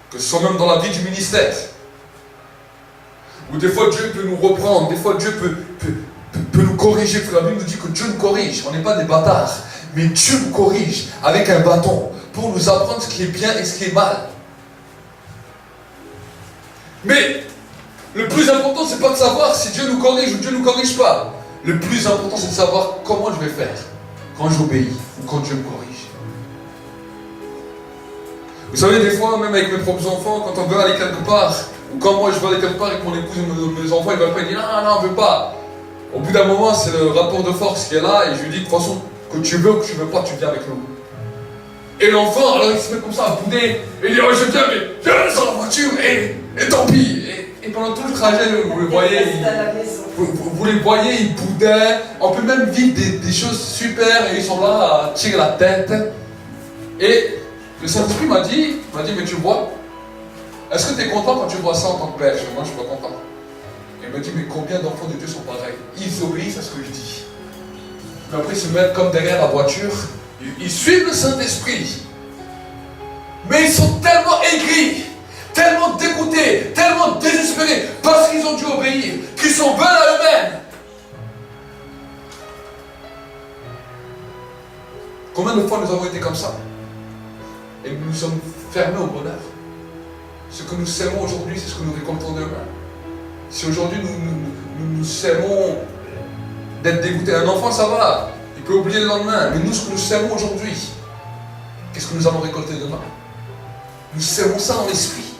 que ce soit même dans la vie du ministère, où des fois Dieu peut nous reprendre, des fois Dieu peut nous corriger, parce que la Bible nous dit que Dieu nous corrige, on n'est pas des bâtards, mais Dieu nous corrige avec un bâton pour nous apprendre ce qui est bien et ce qui est mal. Mais le plus important, c'est pas de savoir si Dieu nous corrige ou Dieu ne nous corrige pas. Le plus important, c'est de savoir comment je vais faire quand j'obéis ou quand Dieu me corrige. Vous savez, des fois, même avec mes propres enfants, quand on veut aller quelque part, ou quand moi je veux aller quelque part et que mon épouse et mes enfants, ils veulent pas, ils disent non, on ne veut pas. Au bout d'un moment, c'est le rapport de force qui est là, et je lui dis de toute façon, que tu veux ou que tu ne veux pas, tu viens avec nous. Et l'enfant, alors il se met comme ça à bouder, et il dit oh, je viens, mais je reste dans la voiture, et tant pis. Et pendant tout le trajet, vous le voyez, vous les voyez, ils boudaient. On peut même vivre des choses super, et ils sont là à tirer la tête. Et le Saint-Esprit m'a dit, mais tu vois, est-ce que tu es content quand tu vois ça en tant que père? Moi, je suis pas content. Il me dit, mais combien d'enfants de Dieu sont pareils? Ils obéissent à ce que je dis. Mais après, ils se mettent comme derrière la voiture, ils suivent le Saint-Esprit. Mais ils sont tellement aigris, tellement dégoûtés, tellement désespérés, parce qu'ils ont dû obéir, qu'ils s'en veulent à eux-mêmes. Combien de fois nous avons été comme ça? Et nous sommes fermés au bonheur. Ce que nous sèmons aujourd'hui, c'est ce que nous récoltons demain. Si aujourd'hui nous sèmons d'être dégoûtés, un enfant ça va, il peut oublier le lendemain, mais nous ce que nous sèmons aujourd'hui, qu'est-ce que nous allons récolter demain? Nous sèmons ça dans l'esprit,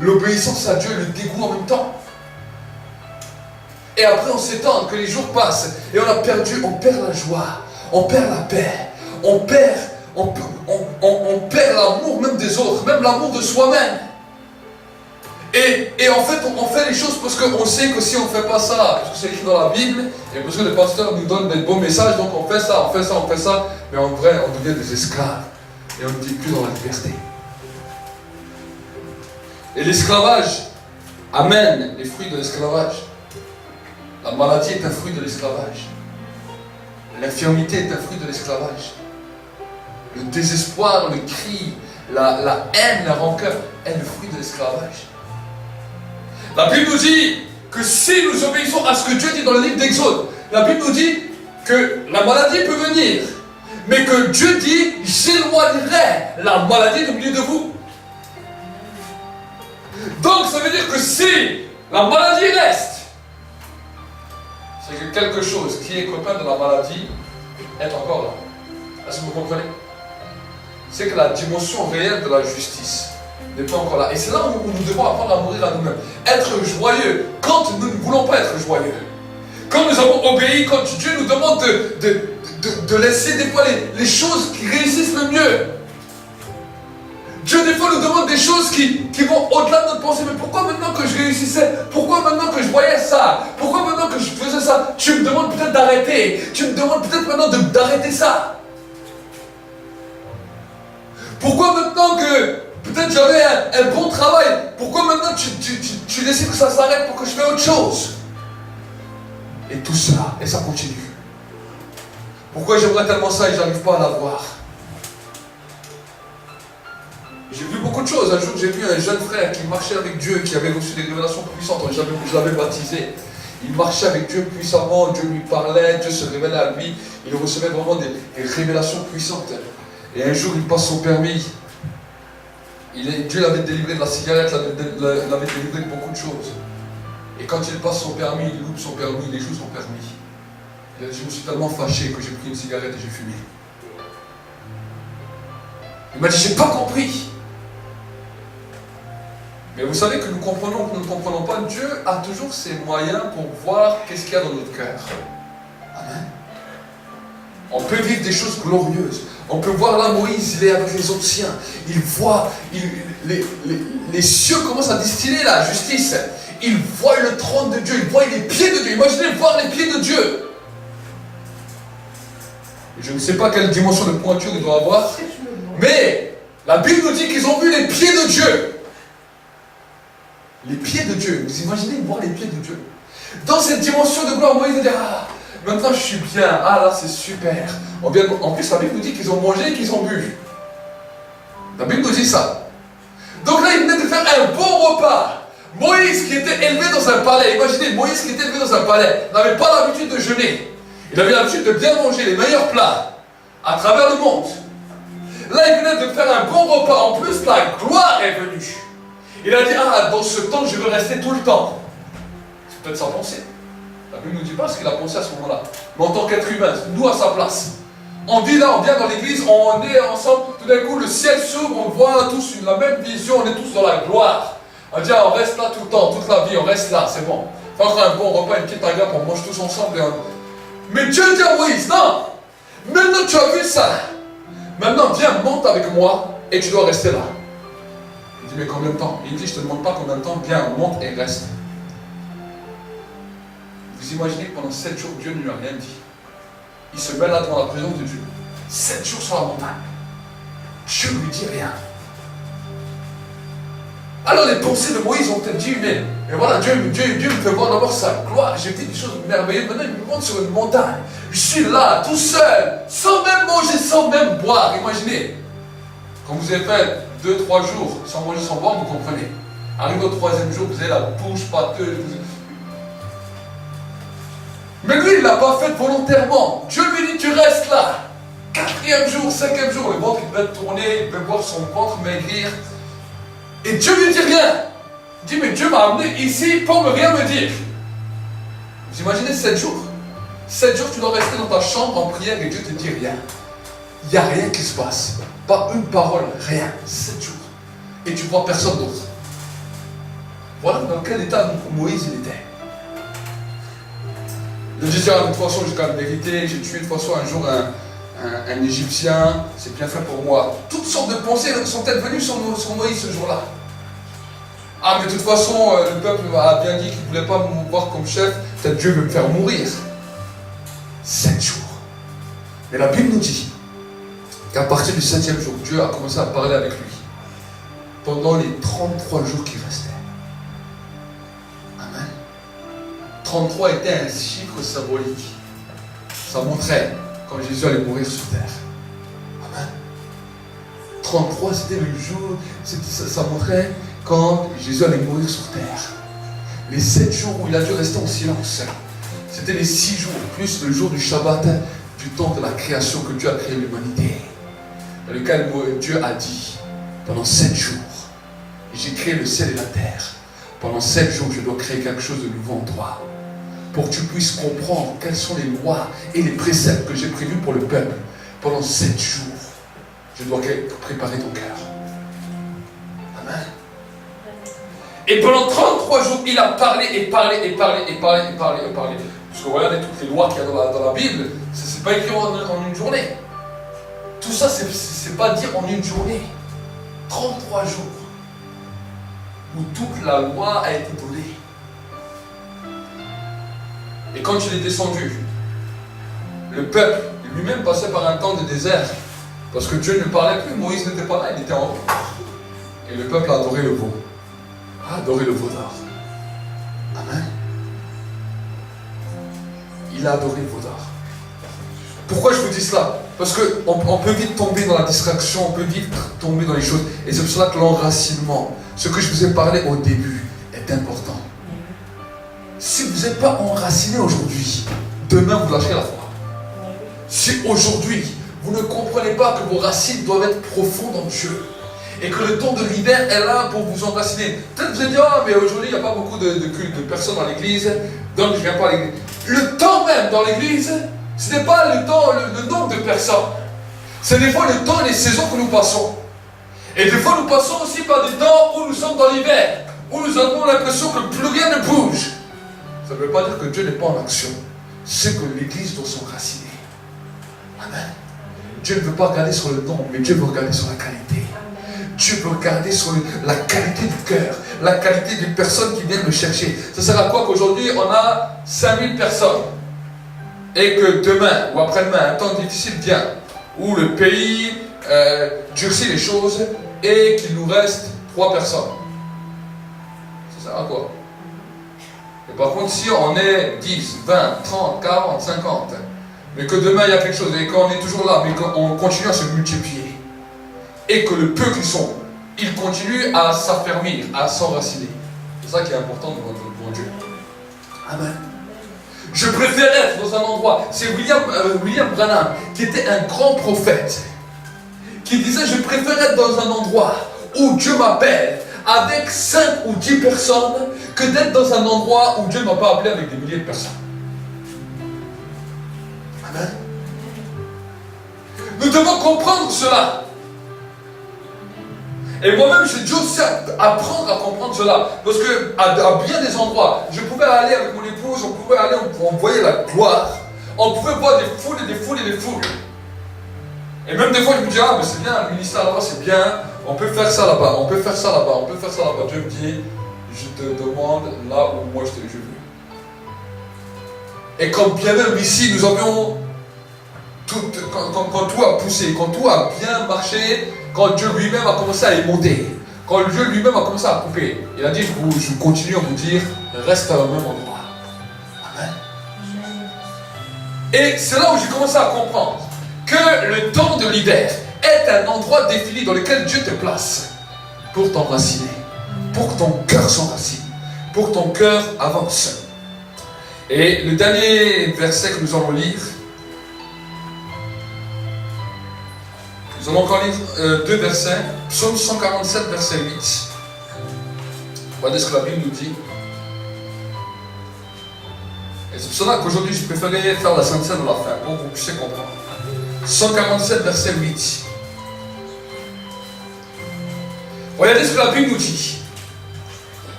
l'obéissance à Dieu et le dégoût en même temps. Et après on s'étend, que les jours passent, et on perd la joie, on perd la paix, on perd l'amour même des autres, même l'amour de soi-même. Et en fait, on fait les choses parce qu'on sait que si on ne fait pas ça, parce que c'est écrit dans la Bible, et parce que les pasteurs nous donnent des beaux messages, donc on fait ça, mais en vrai, on devient des esclaves. Et on ne vit plus dans la liberté. Et l'esclavage amène les fruits de l'esclavage. La maladie est un fruit de l'esclavage. L'infirmité est un fruit de l'esclavage. Le désespoir, le cri, la haine, la rancœur est le fruit de l'esclavage. La Bible nous dit que si nous obéissons à ce que Dieu dit dans le livre d'Exode, la Bible nous dit que la maladie peut venir, Mais que Dieu dit, j'éloignerai la maladie du milieu de vous. Donc ça veut dire que si la maladie reste, c'est que quelque chose qui est copain de la maladie est encore là. Est-ce que vous comprenez? C'est que la dimension réelle de la justice n'est pas encore là. Et c'est là où nous devons apprendre à mourir à nous-mêmes. Être joyeux quand nous ne voulons pas être joyeux. Quand nous avons obéi, quand Dieu nous demande de laisser des fois les choses qui réussissent le mieux. Dieu des fois nous demande des choses qui vont au-delà de notre pensée. Mais pourquoi maintenant que je réussissais? Pourquoi maintenant que je voyais ça? Pourquoi maintenant que je faisais ça? Tu me demandes peut-être d'arrêter. Tu me demandes peut-être maintenant d'arrêter ça. Pourquoi maintenant que peut-être j'avais un bon travail? Pourquoi maintenant tu décides que ça s'arrête pour que je fasse autre chose? Et tout cela, et ça continue. Pourquoi j'aimerais tellement ça et je n'arrive pas à l'avoir? J'ai vu beaucoup de choses. Un jour, j'ai vu un jeune frère qui marchait avec Dieu, qui avait reçu des révélations puissantes. Je l'avais baptisé. Il marchait avec Dieu puissamment, Dieu lui parlait, Dieu se révélait à lui. Il recevait vraiment des révélations puissantes. Et un jour, il passe son permis. Dieu l'avait délivré de la cigarette, l'avait délivré de beaucoup de choses. Et quand il passe son permis, il loupe son permis, il échoue son permis. Il a dit, je me suis tellement fâché que j'ai pris une cigarette et j'ai fumé. Il m'a dit, j'ai pas compris. Mais vous savez que nous comprenons, que nous ne comprenons pas, Dieu a toujours ses moyens pour voir qu'est-ce qu'il y a dans notre cœur. Amen. On peut vivre des choses glorieuses. On peut voir là Moïse, il est avec les anciens. Il voit, les cieux commencent à distiller la justice. Il voit le trône de Dieu, il voit les pieds de Dieu. Imaginez voir les pieds de Dieu. Je ne sais pas quelle dimension de pointure il doit avoir. Mais la Bible nous dit qu'ils ont vu les pieds de Dieu. Les pieds de Dieu. Vous imaginez voir les pieds de Dieu. Dans cette dimension de gloire, Moïse dit, ah, maintenant je suis bien. Ah là, c'est super. En plus, la Bible nous dit qu'ils ont mangé et qu'ils ont bu. La Bible nous dit ça. Donc là, il venait de faire un bon repas. Moïse qui était élevé dans un palais. Imaginez, Moïse qui était élevé dans un palais n'avait pas l'habitude de jeûner. Il avait l'habitude de bien manger les meilleurs plats à travers le monde. Là, il venait de faire un bon repas. En plus, la gloire est venue. Il a dit, ah, dans ce temps, je veux rester tout le temps. C'est peut-être sa pensée. La Bible ne nous dit pas ce qu'il a pensé à ce moment-là. Mais en tant qu'être humain, nous à sa place. On dit là, on vient dans l'église, on est ensemble, tout d'un coup, le ciel s'ouvre, on voit tous la même vision, on est tous dans la gloire. On dit, ah, on reste là tout le temps, toute la vie, on reste là, c'est bon. Faut encore un bon repas, une petite agape, on mange tous ensemble. Mais Dieu dit à Moïse, non, maintenant tu as vu ça. Maintenant, viens, monte avec moi et tu dois rester là. Il dit, mais combien de temps? Il dit, je ne te demande pas combien de temps, viens, monte et reste. Vous imaginez que pendant 7 jours, Dieu ne lui a rien dit. Il se met là devant la présence de Dieu. 7 jours sur la montagne. Dieu ne lui dit rien. Alors les pensées de Moïse ont peut-être dit, mais voilà, Dieu me fait voir d'abord sa gloire. J'ai fait des choses merveilleuses. Maintenant, il me monte sur une montagne. Je suis là, tout seul, sans même manger, sans même boire. Imaginez. Quand vous avez fait 2-3 jours sans manger, sans boire, vous comprenez. Arrive au 3e jour, vous avez la bouche pâteuse. Mais lui, il ne l'a pas fait volontairement. Dieu lui dit, tu restes là. 4e jour, 5e jour, le ventre, il va tourner, il va voir son ventre maigrir. Et Dieu ne lui dit rien. Il dit, mais Dieu m'a amené ici pour ne rien me dire. Vous imaginez 7 jours. 7 jours, tu dois rester dans ta chambre en prière et Dieu ne te dit rien. Il n'y a rien qui se passe. Pas une parole, rien. 7 jours. Et tu ne vois personne d'autre. Voilà dans quel état Moïse il était. Il dit, de toute façon, j'ai quand même mérité, j'ai tué de toute façon un jour un Égyptien, c'est bien fait pour moi. Toutes sortes de pensées sont peut-être venues sur Moïse ce jour-là. Ah, mais de toute façon, le peuple a bien dit qu'il ne voulait pas me voir comme chef, peut-être Dieu veut me faire mourir. 7 jours. Et la Bible nous dit qu'à partir du 7e jour, Dieu a commencé à parler avec lui. Pendant les 33 jours qui restaient. Amen. 33 était un chiffre symbolique. Ça montrait quand Jésus allait mourir sur terre. Amen. 33, c'était le jour, ça montrait quand Jésus allait mourir sur terre. Les 7 jours où il a dû rester en silence, c'était les 6 jours, plus le jour du Shabbat, du temps de la création que Dieu a créé l'humanité, dans lequel Dieu a dit, pendant 7 jours, j'ai créé le ciel et la terre. Pendant 7 jours, je dois créer quelque chose de nouveau en toi. Pour que tu puisses comprendre quelles sont les lois et les préceptes que j'ai prévus pour le peuple. Pendant 7 jours, je dois préparer ton cœur. Amen. Et pendant 33 jours, il a parlé et parlé et parlé et parlé et parlé et parlé. Parce que regardez toutes les lois qu'il y a dans la Bible, ce n'est pas écrit en une journée. Tout ça, c'est pas dire en une journée. 33 jours où toute la loi a été donnée. Et quand il est descendu, le peuple lui-même passait par un temps de désert. Parce que Dieu ne parlait plus, Moïse n'était pas là, il était en haut. Et le peuple a adoré le veau. A adoré le veau d'or. Amen. Il a adoré le veau d'or. Pourquoi je vous dis cela? Parce qu'on peut vite tomber dans la distraction, on peut vite tomber dans les choses. Et c'est pour cela que l'enracinement, ce que je vous ai parlé au début, est important. Si vous n'êtes pas enraciné aujourd'hui, demain vous lâcherez la foi. Si aujourd'hui, vous ne comprenez pas que vos racines doivent être profondes en Dieu, et que le temps de l'hiver est là pour vous enraciner. Peut-être vous allez dire, ah mais aujourd'hui il n'y a pas beaucoup de personnes dans l'église, donc je ne viens pas à l'église. Le temps même dans l'église, ce n'est pas le temps, le nombre de personnes. C'est des fois le temps et les saisons que nous passons. Et des fois nous passons aussi par des temps où nous sommes dans l'hiver, où nous avons l'impression que plus rien ne bouge. Ça ne veut pas dire que Dieu n'est pas en action. C'est que l'église doit s'enraciner. Amen. Dieu ne veut pas regarder sur le nombre, mais Dieu veut regarder sur la qualité. Dieu veut regarder sur la qualité du cœur, la qualité des personnes qui viennent le chercher. Ça sert à quoi qu'aujourd'hui on a 5000 personnes et que demain ou après-demain un temps difficile vient où le pays durcit les choses et qu'il nous reste 3 personnes. Ça sert à quoi? Et par contre, si on est 10, 20, 30, 40, 50, mais que demain il y a quelque chose et qu'on est toujours là, mais qu'on continue à se multiplier, et que le peu qu'ils sont, ils continuent à s'affermir, à s'enraciner. C'est ça qui est important devant Dieu. Amen. Je préfère être dans un endroit, c'est William Branham, qui était un grand prophète, qui disait, je préfère être dans un endroit où Dieu m'appelle avec 5 ou 10 personnes, que d'être dans un endroit où Dieu ne m'a pas appelé avec des milliers de personnes. Amen. Nous devons comprendre cela. Et moi-même, j'ai dû aussi apprendre à comprendre cela. Parce qu'à bien des endroits, je pouvais aller avec mon épouse, on pouvait aller, on voyait la gloire. On pouvait voir des foules et des foules et des foules. Et même des fois, je me dis, ah, mais c'est bien, le ministère là-bas, c'est bien. On peut faire ça là-bas, on peut faire ça là-bas, on peut faire ça là-bas. Dieu me dit, je te demande là où moi je veux. Et quand bien même ici, nous avions tout, quand tout a poussé, quand tout a bien marché, quand Dieu lui-même a commencé à émonder, quand Dieu lui-même a commencé à couper, il a dit, je continue à vous dire, reste au même endroit. Amen. Et c'est là où j'ai commencé à comprendre que le temps de l'hiver est un endroit défini dans lequel Dieu te place pour t'enraciner, pour que ton cœur s'enracine, pour que ton cœur avance. Et le dernier verset que nous allons lire, nous allons encore lire 2 versets, Psaume 147, verset 8. Regardez ce que la Bible nous dit. Et c'est pour cela qu'aujourd'hui je préférais faire la Sainte Seine à la fin, pour que vous puissiez comprendre. 147, verset 8. Regardez ce que la Bible nous dit.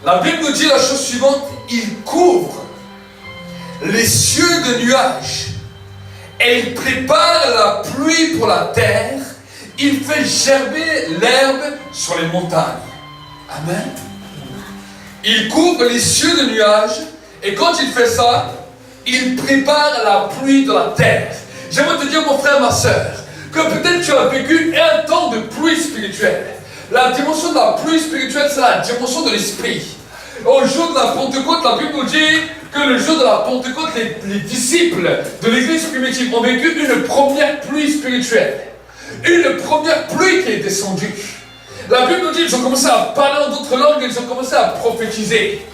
La Bible nous dit la chose suivante, il couvre les cieux de nuages et il prépare la pluie pour la terre, il fait gerber l'herbe sur les montagnes. Amen. Il couvre les cieux de nuages et quand il fait ça, il prépare la pluie de la terre. J'aimerais te dire, mon frère, ma soeur, que peut-être tu as vécu un temps de pluie spirituelle. La dimension de la pluie spirituelle, c'est la dimension de l'esprit. Au jour de la Pentecôte, la Bible nous dit que le jour de la Pentecôte, les disciples de l'église primitive ont vécu une première pluie spirituelle. Une première pluie qui est descendue. La Bible nous dit qu'ils ont commencé à parler en d'autres langues, ils ont commencé à prophétiser.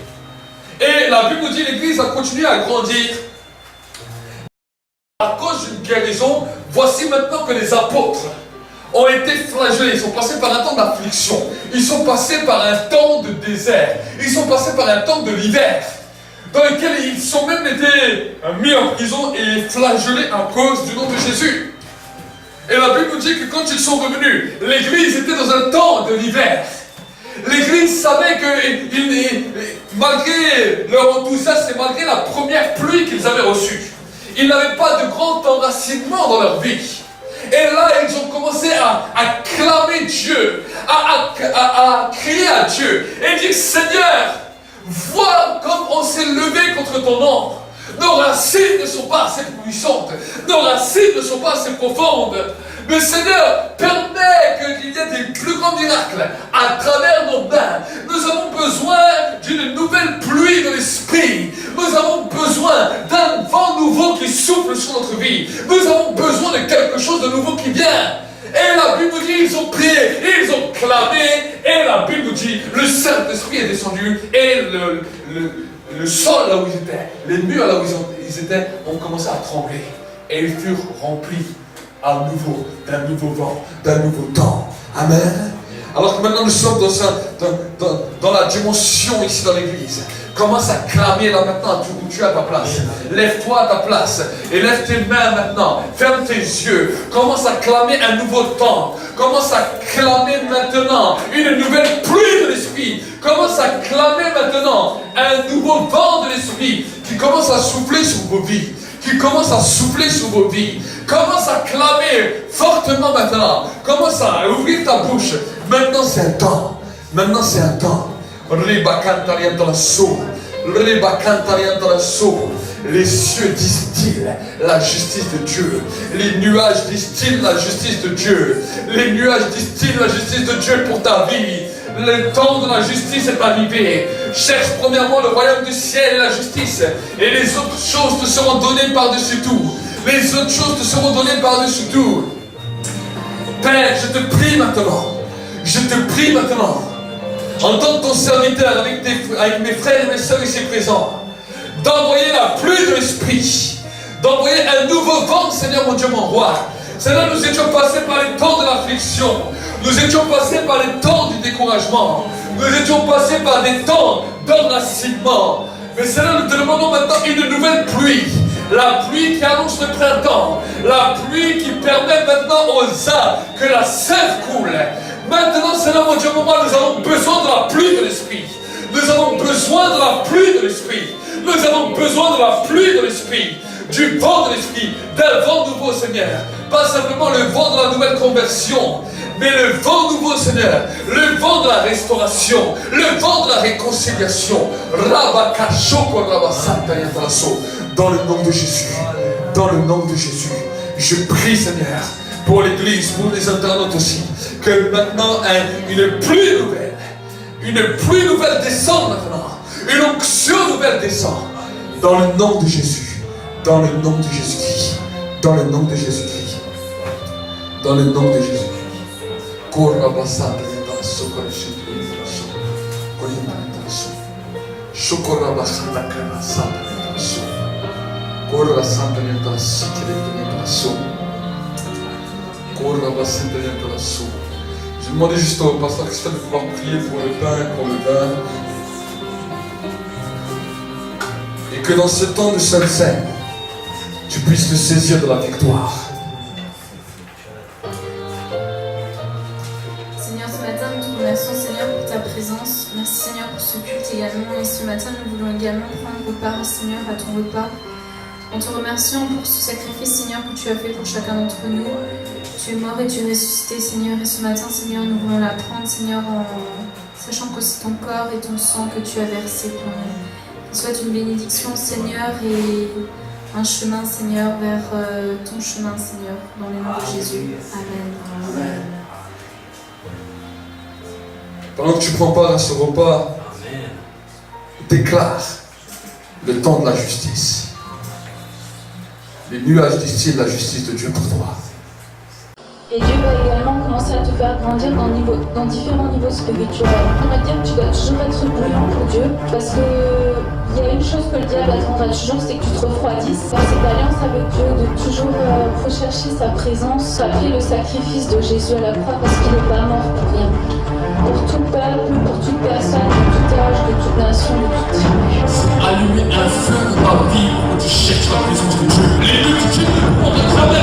Et la Bible nous dit que l'église a continué à grandir. guérison, voici maintenant que les apôtres ont été flagellés, ils sont passés par un temps d'affliction, ils sont passés par un temps de désert, ils sont passés par un temps de l'hiver, dans lequel ils sont même été mis en prison et flagellés à cause du nom de Jésus. Et la Bible nous dit que quand ils sont revenus, l'église était dans un temps de l'hiver. L'église savait que malgré leur enthousiasme et malgré la première pluie qu'ils avaient reçue, ils n'avaient pas de grand enracinement dans leur vie. Et là, ils ont commencé à clamer Dieu, à crier à Dieu et dire: Seigneur, vois comme on s'est levé contre ton nom. Nos racines ne sont pas assez puissantes, nos racines ne sont pas assez profondes. Mais Seigneur, permet qu'il y ait des plus grands miracles à travers nos mains. Nous avons besoin d'une nouvelle pluie de l'Esprit. Nous avons besoin d'un vent nouveau qui souffle sur notre vie. Nous avons besoin de quelque chose de nouveau qui vient. Et la Bible nous dit, ils ont prié, ils ont clamé. Et la Bible nous dit, le Saint-Esprit est descendu. Et le sol là où ils étaient, les murs là où ils étaient, ont commencé à trembler. Et ils furent remplis à nouveau, d'un nouveau vent, d'un nouveau temps. Amen. Alors que maintenant nous sommes dans la dimension ici dans l'église. Commence à clamer là maintenant où tu as ta place. Lève-toi à ta place et lève tes mains maintenant. Ferme tes yeux. Commence à clamer un nouveau temps. Commence à clamer maintenant une nouvelle pluie de l'Esprit. Commence à clamer maintenant un nouveau vent de l'Esprit qui commence à souffler sur vos vies. Qui commence à souffler sur vos vies. Commence à clamer fortement maintenant. Commence à ouvrir ta bouche. Maintenant c'est un temps. Maintenant c'est un temps. Les cieux disent-ils la justice de Dieu. Les nuages disent-ils la justice de Dieu. Les nuages disent-ils la justice de Dieu pour ta vie. Le temps de la justice est arrivé. Cherche premièrement le royaume du ciel et la justice. Et les autres choses te seront données par-dessus tout. Les autres choses te seront données par-dessus tout. Père, je te prie maintenant. Je te prie maintenant. En tant que ton serviteur, avec mes frères et mes soeurs ici présents, d'envoyer la pluie de l'Esprit, d'envoyer un nouveau vent, Seigneur mon Dieu, mon roi. Seigneur, nous étions passés par les temps de l'affliction, nous étions passés par les temps du découragement, nous étions passés par des temps d'enracinement. Mais Seigneur, nous te demandons maintenant une nouvelle pluie, la pluie qui annonce le printemps, la pluie qui permet maintenant aux arbres que la sève coule. Maintenant, Seigneur mon Dieu, mon roi, nous avons besoin de la pluie de l'Esprit. Nous avons besoin de la pluie de l'Esprit. Nous avons besoin de la pluie de l'Esprit, du vent de l'Esprit, d'un vent nouveau, Seigneur. Pas simplement le vent de la nouvelle conversion, mais le vent nouveau, Seigneur, le vent de la restauration, le vent de la réconciliation. Dans le nom de Jésus, dans le nom de Jésus, je prie, Seigneur, pour l'église, pour les internautes aussi, que maintenant une pluie nouvelle descende maintenant, une onction nouvelle descend, dans le nom de Jésus, dans le nom de Jésus-Christ, dans le nom de Jésus-Christ, dans le nom de Jésus-Christ. Je demandais juste au pasteur Christophe de pouvoir prier pour le pain, et que dans ce temps de Sainte Seine, tu puisses te saisir de la victoire. Seigneur, ce matin, nous te remercions, Seigneur, pour ta présence. Merci, Seigneur, pour ce culte également. Et ce matin, nous voulons également prendre part, Seigneur, à ton repas. En te remerciant pour ce sacrifice, Seigneur, que tu as fait pour chacun d'entre nous. Tu es mort et tu es ressuscité, Seigneur. Et ce matin, Seigneur, nous voulons la prendre, Seigneur, en sachant que c'est ton corps et ton sang que tu as versé pour nous. Qu'il soit une bénédiction, Seigneur, et un chemin, Seigneur, vers ton chemin, Seigneur, dans le nom de Jésus. Amen. Amen. Pendant que tu prends part à ce repas, déclare le temps de la justice. Les nuages disent-ils la justice de Dieu pour toi. Et Dieu va également commencer à te faire grandir dans différents niveaux spirituels. On va dire que tu dois toujours être bouillant pour Dieu, parce que il y a une chose que le diable attendra toujours, c'est que tu te refroidisses. Dans cette alliance avec Dieu, de toujours rechercher sa présence, rappeler le sacrifice de Jésus à la croix, parce qu'il n'est pas mort pour rien. Pour tout peuple, pour toute personne, de tout âge, de toute nation, de toute tribu. Allumer un feu dans ta vie où tu cherches la présence de Dieu. Les deux, tu on te travaille.